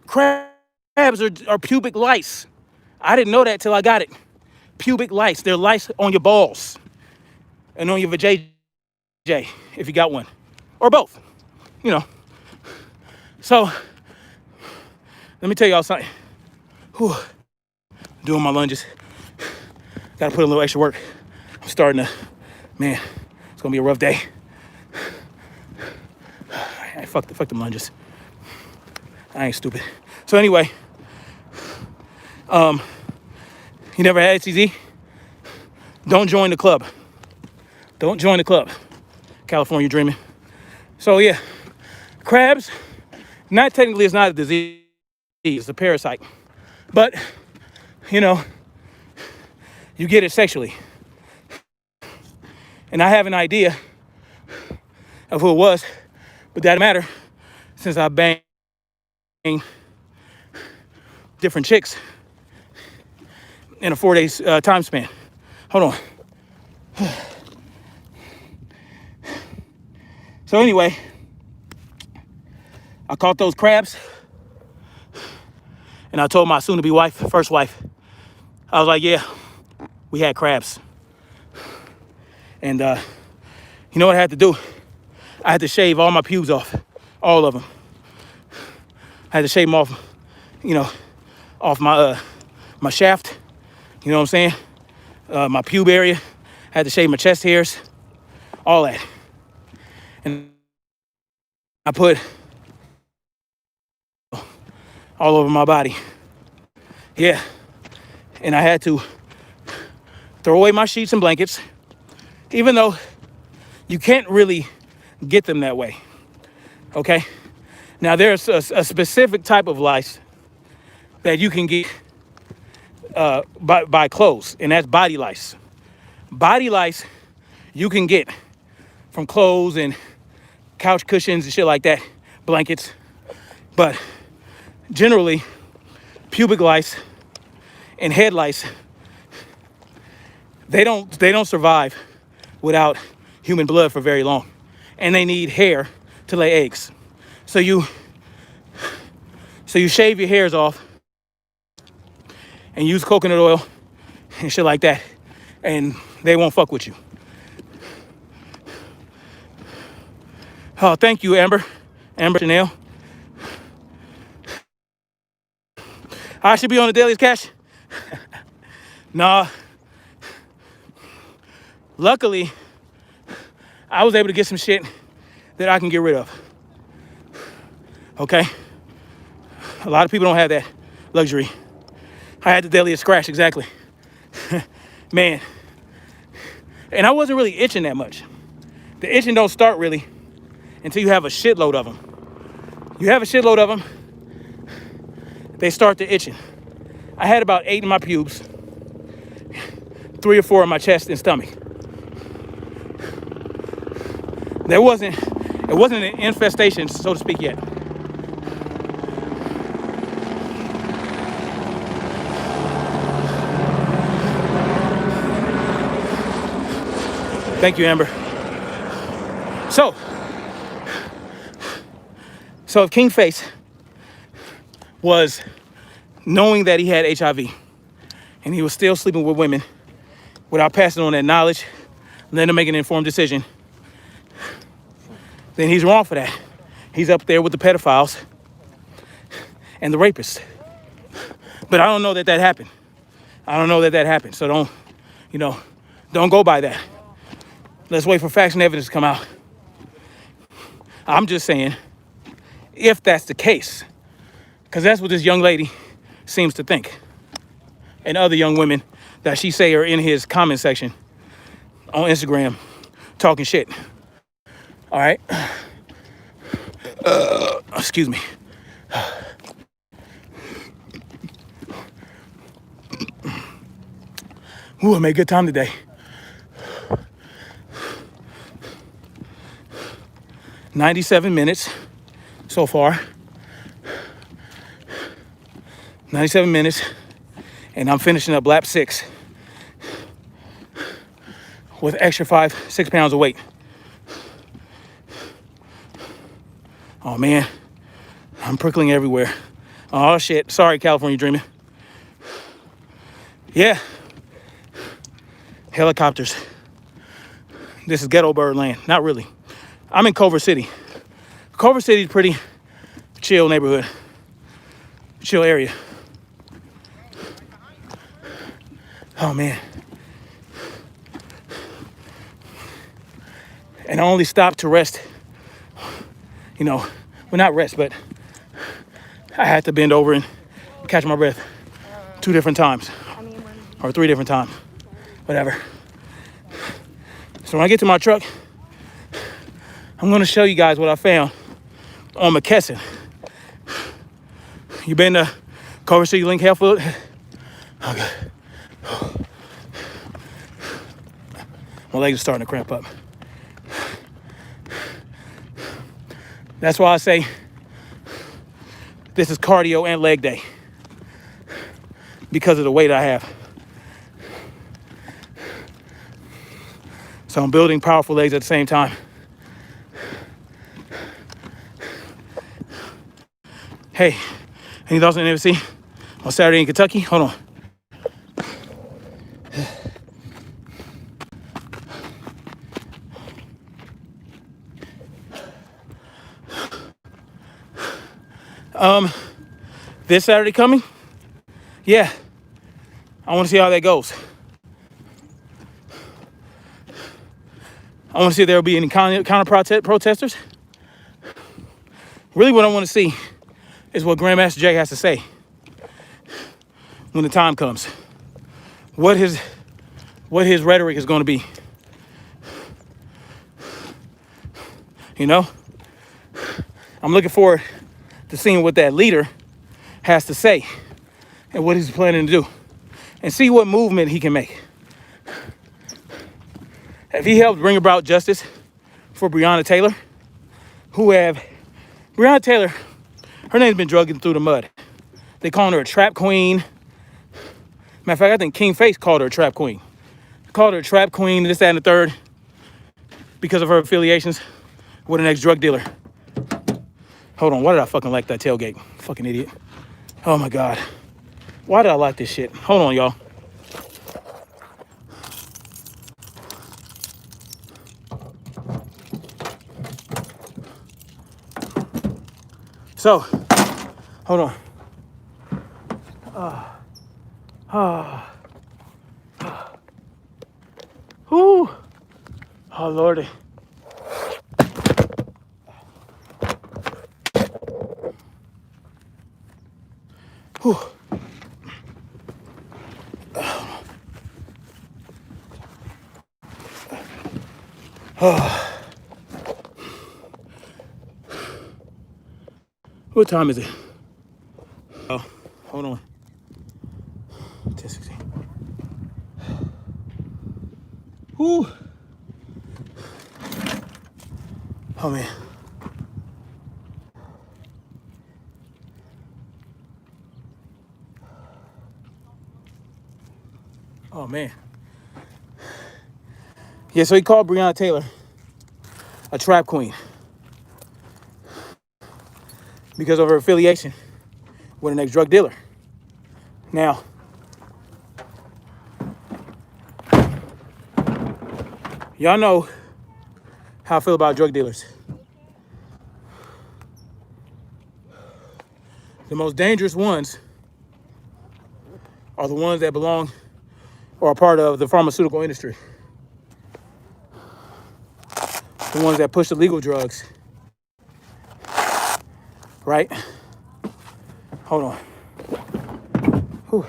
Crabs are pubic lice. I didn't know that till I got it. Pubic lice. They're lice on your balls and on your vajayjay, if you got one. Or both, you know. So, let me tell y'all something. Whew. Doing my lunges. Gotta put a little extra work. I'm starting to, man, it's gonna be a rough day. Fuck them lunges. I ain't stupid. So anyway, you never had HCZ? Don't join the club. Don't join the club. California dreaming. So yeah, crabs, not technically, it's not a disease, it's a parasite. But, you know, you get it sexually. And I have an idea of who it was, but that doesn't matter since I banged different chicks in a 4 days time span. Hold on. So anyway, I caught those crabs and I told my soon-to-be wife, first wife, I was like, yeah, we had crabs. And you know what I had to do? I had to shave all my pubes off, all of them. I had to shave them off, you know, off my my shaft, you know what I'm saying? My pube area. I had to shave my chest hairs, all that. And I put all over my body. Yeah. And I had to throw away my sheets and blankets, even though you can't really get them that way, okay? Now, there's a specific type of lice that you can get by clothes, and that's body lice. Body lice you can get from clothes and couch cushions and shit like that, blankets. But generally, pubic lice and head lice, they don't survive without human blood for very long. And they need hair to lay eggs. So you shave your hairs off and use coconut oil and shit like that, and they won't fuck with you. Oh, thank you, Amber Chanel. I should be on the Daily's Cash. Nah. Luckily, I was able to get some shit that I can get rid of. Okay? A lot of people don't have that luxury. I had the Daily's Scratch, exactly. Man. And I wasn't really itching that much. The itching don't start really until you have a shitload of them. You have a shitload of them, they start to itching. I had about 8 in my pubes, 3 or 4 in my chest and stomach. It wasn't an infestation, so to speak, yet. Thank you, Amber. So if King Face was knowing that he had HIV and he was still sleeping with women without passing on that knowledge, letting him make an informed decision, then he's wrong for that. He's up there with the pedophiles and the rapists. But I don't know that happened. So don't go by that. Let's wait for facts and evidence to come out. I'm just saying, if that's the case, because that's what this young lady seems to think, and other young women that she say are in his comment section on Instagram talking shit. All right. Excuse me. Ooh, I made good time today. 97 minutes so far. 97 minutes, and I'm finishing up lap 6 with extra 5-6 pounds of weight. Oh man, I'm prickling everywhere. Oh shit, sorry California Dreaming. Yeah, helicopters. This is ghetto bird land, not really. I'm in Culver City. Culver City is pretty chill neighborhood, chill area. Oh man. And I only stopped to rest, well, not rest, but I had to bend over and catch my breath 2 different times, or 3 different times, whatever. So when I get to my truck, I'm gonna show you guys what I found on McKesson. You been to Culver City Link Health Food? Okay. My legs are starting to cramp up. That's why I say this is cardio and leg day, because of the weight I have. So I'm building powerful legs at the same time. Hey, any thoughts on the NFC on Saturday in Kentucky? Hold on. This Saturday coming? Yeah. I want to see how that goes. I want to see if there will be any counter protesters. Really what I want to see is what Grandmaster Jay has to say when the time comes. What his rhetoric is going to be. I'm looking forward to seeing what that leader has to say and what he's planning to do, and see what movement he can make. If he helped bring about justice for Breonna Taylor, Breonna Taylor, her name's been dragged through the mud. They calling her a trap queen. Matter of fact, I think King Face called her a trap queen. Called her a trap queen, this, that, and the third, because of her affiliations with an ex-drug dealer Hold on, why did I fucking like that tailgate? Fucking idiot. Oh my God. Why did I like this shit? Hold on, y'all. So, hold on. Whew. Oh, Lordy. Whew. What time is it? Oh, hold on. 10:16. Whew. Oh, man. Oh, man. Yeah, so he called Breonna Taylor a trap queen because of her affiliation with an ex-drug dealer. Now, y'all know how I feel about drug dealers. The most dangerous ones are the ones that belong or are part of the pharmaceutical industry. The ones that push the legal drugs. Right? Hold on. Whew.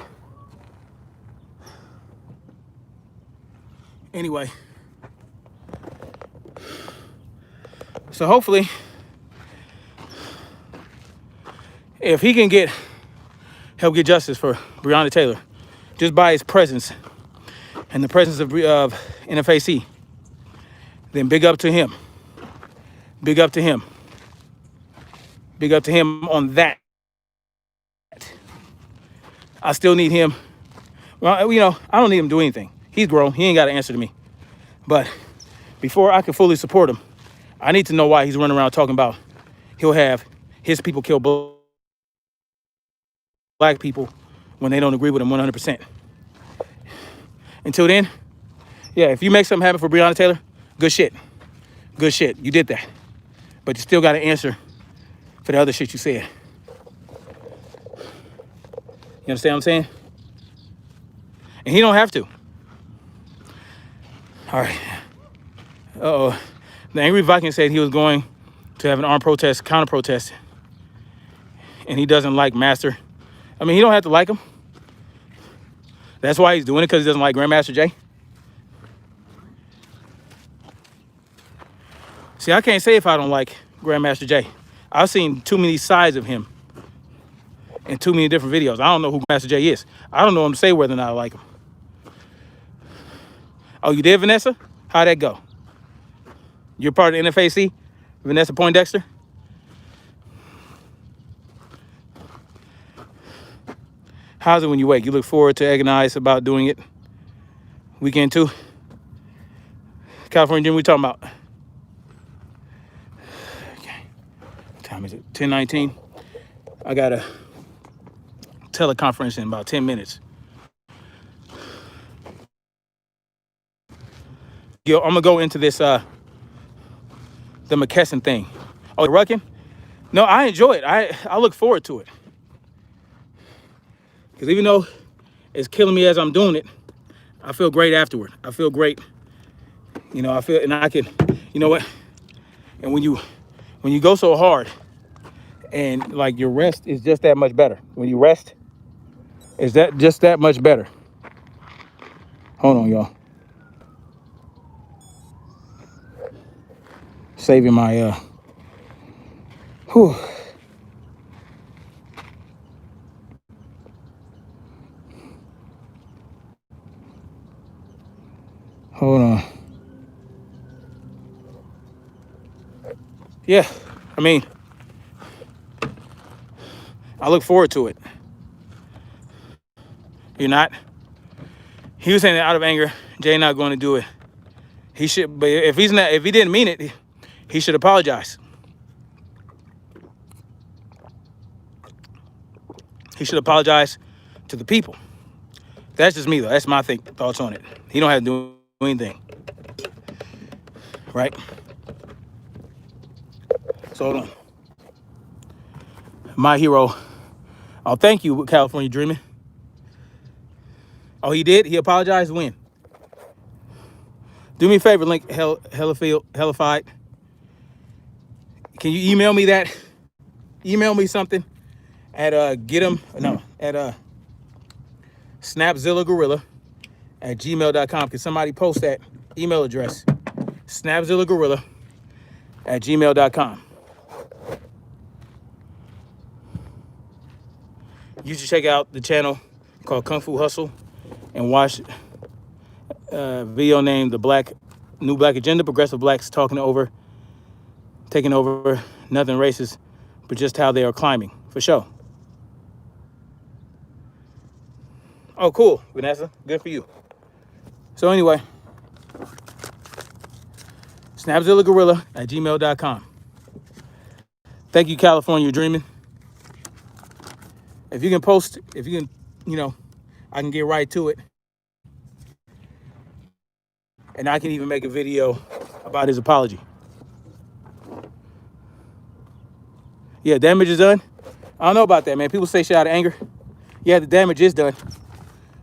Anyway. So hopefully, if he can help get justice for Breonna Taylor, just by his presence and the presence of NFAC, then big up to him. Big up to him. Big up to him on that. I still need him. Well, you know, I don't need him to do anything. He's grown. He ain't got to answer to me. But before I can fully support him, I need to know why he's running around talking about he'll have his people kill black people when they don't agree with him 100%. Until then, yeah, if you make something happen for Breonna Taylor, good shit. Good shit. You did that. But you still got to answer for the other shit you said. You understand what I'm saying? And he don't have to. All right. Uh-oh. The Angry Viking said he was going to have an armed protest, counter-protest. And he doesn't like Master. I mean, he don't have to like him. That's why he's doing it, because he doesn't like Grandmaster Jay. See, I can't say if I don't like Grandmaster Jay. I've seen too many sides of him in too many different videos. I don't know who Grandmaster Jay is. I don't know him to say whether or not I like him. Oh, you did, Vanessa? How'd that go? You're part of the NFAC? Vanessa Poindexter? How's it when you wake? You look forward to agonize about doing it? Weekend 2? California Dream, we talking about? Okay. What time is it? 10:19. I got a teleconference in about 10 minutes. Yo, I'm gonna go into this the McKesson thing. Oh, the Ruckin? No, I enjoy it. I look forward to it. Because even though it's killing me as I'm doing it, I feel great afterward. I feel great. You know, I feel, and I can, you know what? And when you go so hard and like your rest is just that much better. When you rest, is that just that much better? Hold on, y'all. Saving my, whew. Hold on. Yeah, I mean, I look forward to it. You're not? He was saying that out of anger. Jay not going to do it. He should, but if he didn't mean it, he should apologize. He should apologize to the people. That's just me, though. That's my thoughts on it. He don't have to do anything. Right? So hold on. My hero. Oh, thank you, California Dreaming. Oh, he did? He apologized? When? Do me a favor, Link Hellified. Can you email me that? Email me something at snapzillagorilla@gmail.com. Can somebody post that email address? snapzillagorilla@gmail.com. You should check out the channel called Kung Fu Hustle and watch a video named The New Black Agenda, Progressive Blacks taking over, nothing racist, but just how they are climbing, for sure. Oh, cool, Vanessa, good for you. So anyway, snapzillagorilla@gmail.com. Thank you, California Dreaming. If you can post, I can get right to it. And I can even make a video about his apology. Yeah, damage is done. I don't know about that, man. People say shit out of anger. Yeah, the damage is done.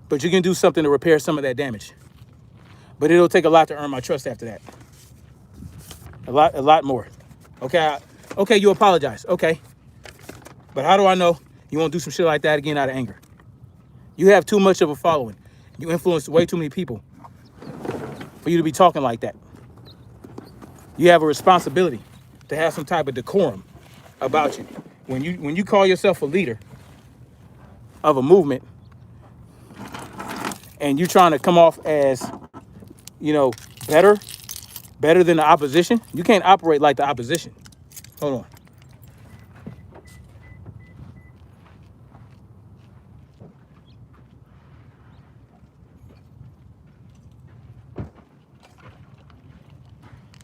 But you can do something to repair some of that damage. But it'll take a lot to earn my trust after that. A lot more. Okay, you apologize. Okay. But how do I know you won't do some shit like that again out of anger? You have too much of a following. You influence way too many people for you to be talking like that. You have a responsibility to have some type of decorum about you. When you call yourself a leader of a movement and you're trying to come off as, better than the opposition, you can't operate like the opposition. Hold on.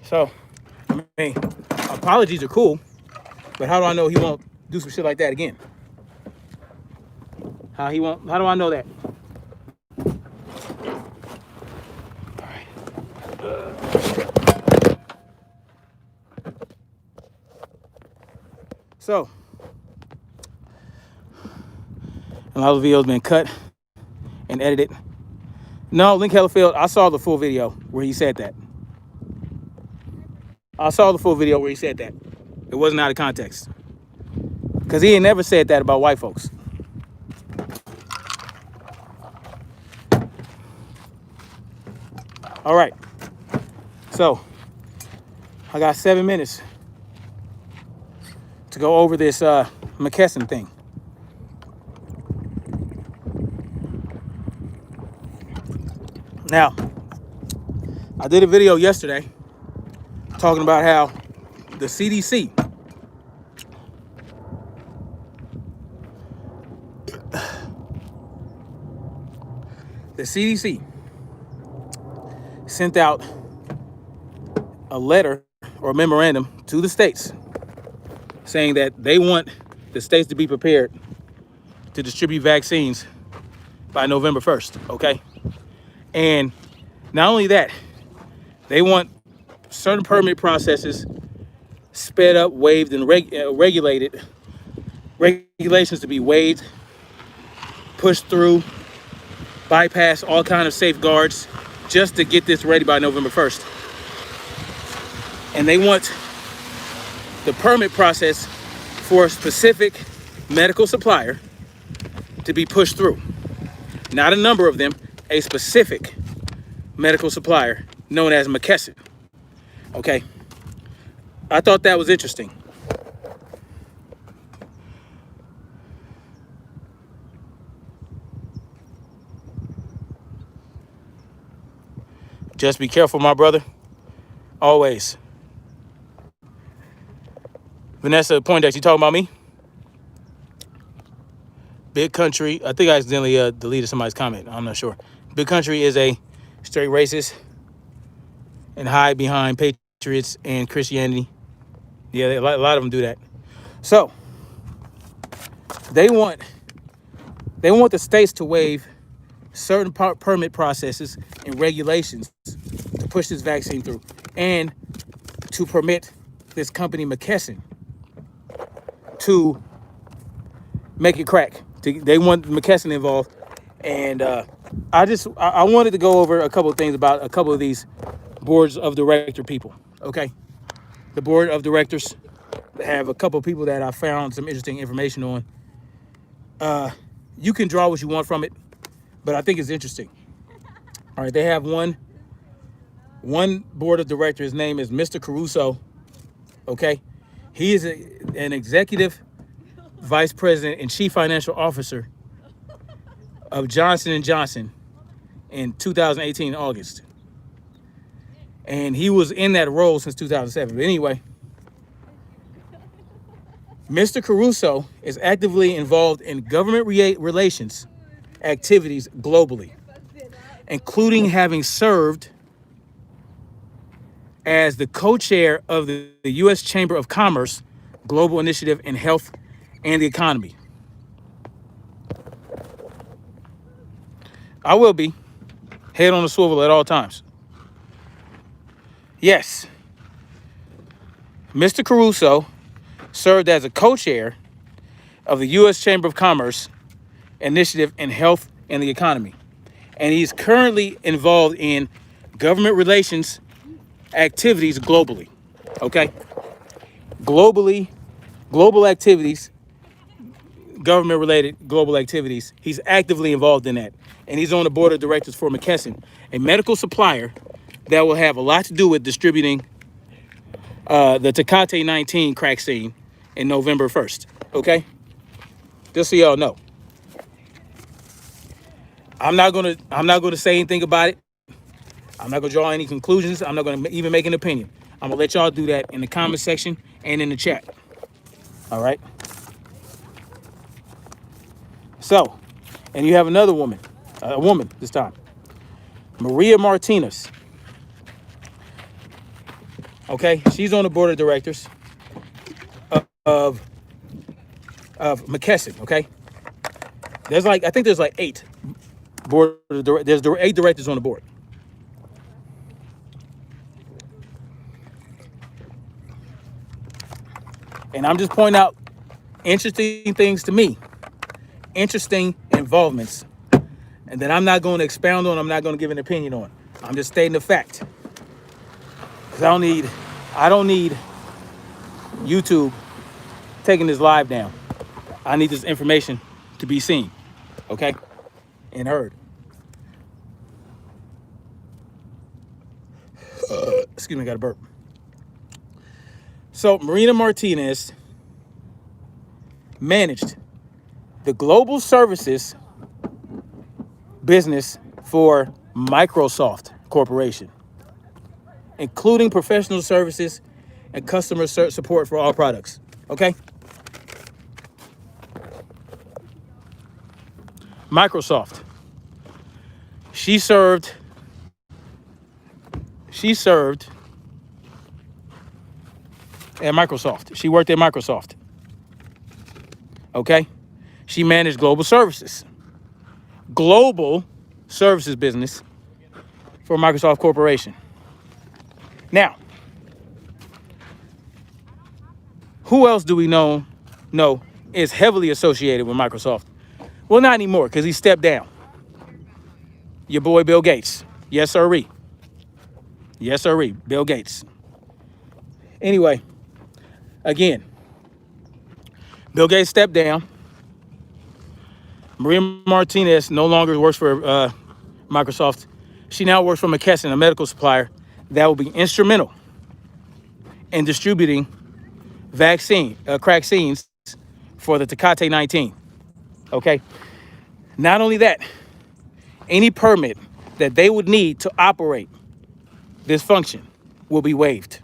So, I mean, apologies are cool, but how do I know he won't do some shit like that again? How do I know that? All right. So, a lot of the videos been cut and edited. No, Link Hellifield, I saw the full video where he said that. It wasn't out of context. Because he ain't never said that about white folks. All right. So, I got 7 minutes to go over this McKesson thing. Now, I did a video yesterday talking about how the CDC sent out a letter or memorandum to the states saying that they want the states to be prepared to distribute vaccines by November 1st, okay? And not only that, they want certain permit processes sped up, waived, and regulations to be waived, pushed through, bypass all kind of safeguards just to get this ready by November 1st. And they want the permit process for a specific medical supplier to be pushed through. Not a number of them, a specific medical supplier known as McKesson. Okay. I thought that was interesting. Just be careful, my brother. Always. Vanessa Poindexter, you talking about me? Big Country. I think I accidentally deleted somebody's comment. I'm not sure. Big Country is a straight racist and hide behind patriots and Christianity. Yeah, a lot of them do that. So, they want They want the states to waive certain permit processes and regulations to push this vaccine through, and to permit this company McKesson to make it crack. They want McKesson involved, and I wanted to go over a couple of things about a couple of these boards of director people. Okay, the board of directors have a couple of people that I found some interesting information on. You can draw what you want from it, but I think it's interesting. All right, they have one board of directors. His name is Mr. Caruso. Okay, he is an executive vice president and chief financial officer of Johnson & Johnson in 2018 August, and he was in that role since 2007. But anyway, Mr. Caruso is actively involved in government relations activities globally, including having served as the co-chair of the U.S. Chamber of Commerce Global Initiative in Health and the Economy. I will be head on a swivel at all times. Yes, Mr. Caruso served as a co-chair of the U.S. Chamber of Commerce Initiative in Health and the Economy, and he's currently involved in government relations activities globally. Okay, global activities, government-related global activities. He's actively involved in that, and he's on the board of directors for McKesson, a medical supplier that will have a lot to do with distributing the tecate19 craccine in November 1st. Okay, just so y'all know. I'm not gonna say anything about it. I'm not gonna draw any conclusions. I'm not gonna even make an opinion. I'm gonna let y'all do that in the comment section and in the chat. All right. So, and you have another woman, a woman this time, Maria Martinez. Okay, she's on the board of directors of McKesson. Okay, I think there's like 8 board of directors. There's 8 directors on the board. And I'm just pointing out interesting things to me, interesting involvements, and that I'm not going to expound on. I'm not going to give an opinion on. I'm just stating the fact. Because I don't need YouTube taking this live down. I need this information to be seen, okay, and heard. Excuse me, I got a burp. So Marina Martinez managed the global services business for Microsoft Corporation, including professional services and customer support for all products. Okay? Microsoft. She served at Microsoft. She worked at Microsoft. Okay? She managed global services business for Microsoft Corporation. Now, who else do we know is heavily associated with Microsoft? Well, not anymore, because he stepped down. Your boy Bill Gates. Yes, sirree. Yes, sirree. Bill Gates. Anyway, again, Bill Gates stepped down. Maria Martinez no longer works for Microsoft. She now works for McKesson, a medical supplier that will be instrumental in distributing craccines for the tecate19. Okay. Not only that, any permit that they would need to operate this function will be waived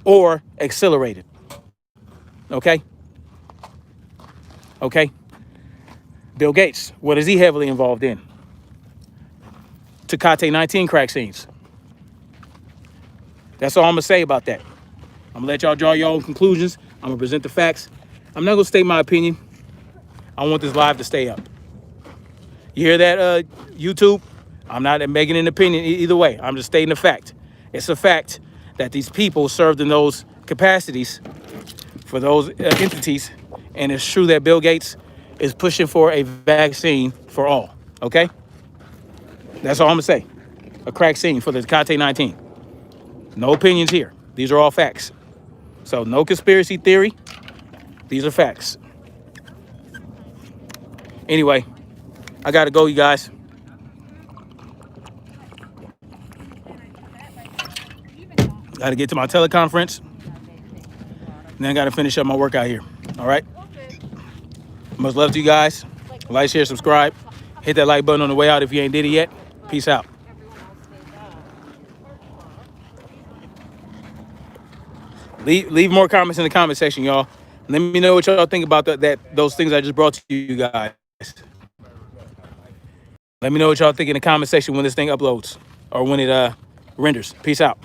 or accelerated. Okay. Okay. Bill Gates, what is he heavily involved in? Tecate19 craccines. That's all I'm gonna say about that. I'm gonna let y'all draw your own conclusions. I'm gonna present the facts. I'm not gonna state my opinion. I want this live to stay up. You hear that, YouTube? I'm not making an opinion either way. I'm just stating a fact. It's a fact that these people served in those capacities for those entities, and it's true that Bill Gates is pushing for a vaccine for all. Okay, that's all I'm gonna say. A craccine for the tecate19. No opinions here. These are all facts. So no conspiracy theory. These are facts. Anyway, I gotta go, you guys. Gotta get to my teleconference. And then I gotta finish up my workout here. All right. Much love to you guys. Like, share, subscribe. Hit that like button on the way out if you ain't did it yet. Peace out. Leave more comments in the comment section, y'all. Let me know what y'all think about those things I just brought to you guys. Let me know what y'all think in the comment section when this thing uploads or when it renders. Peace out.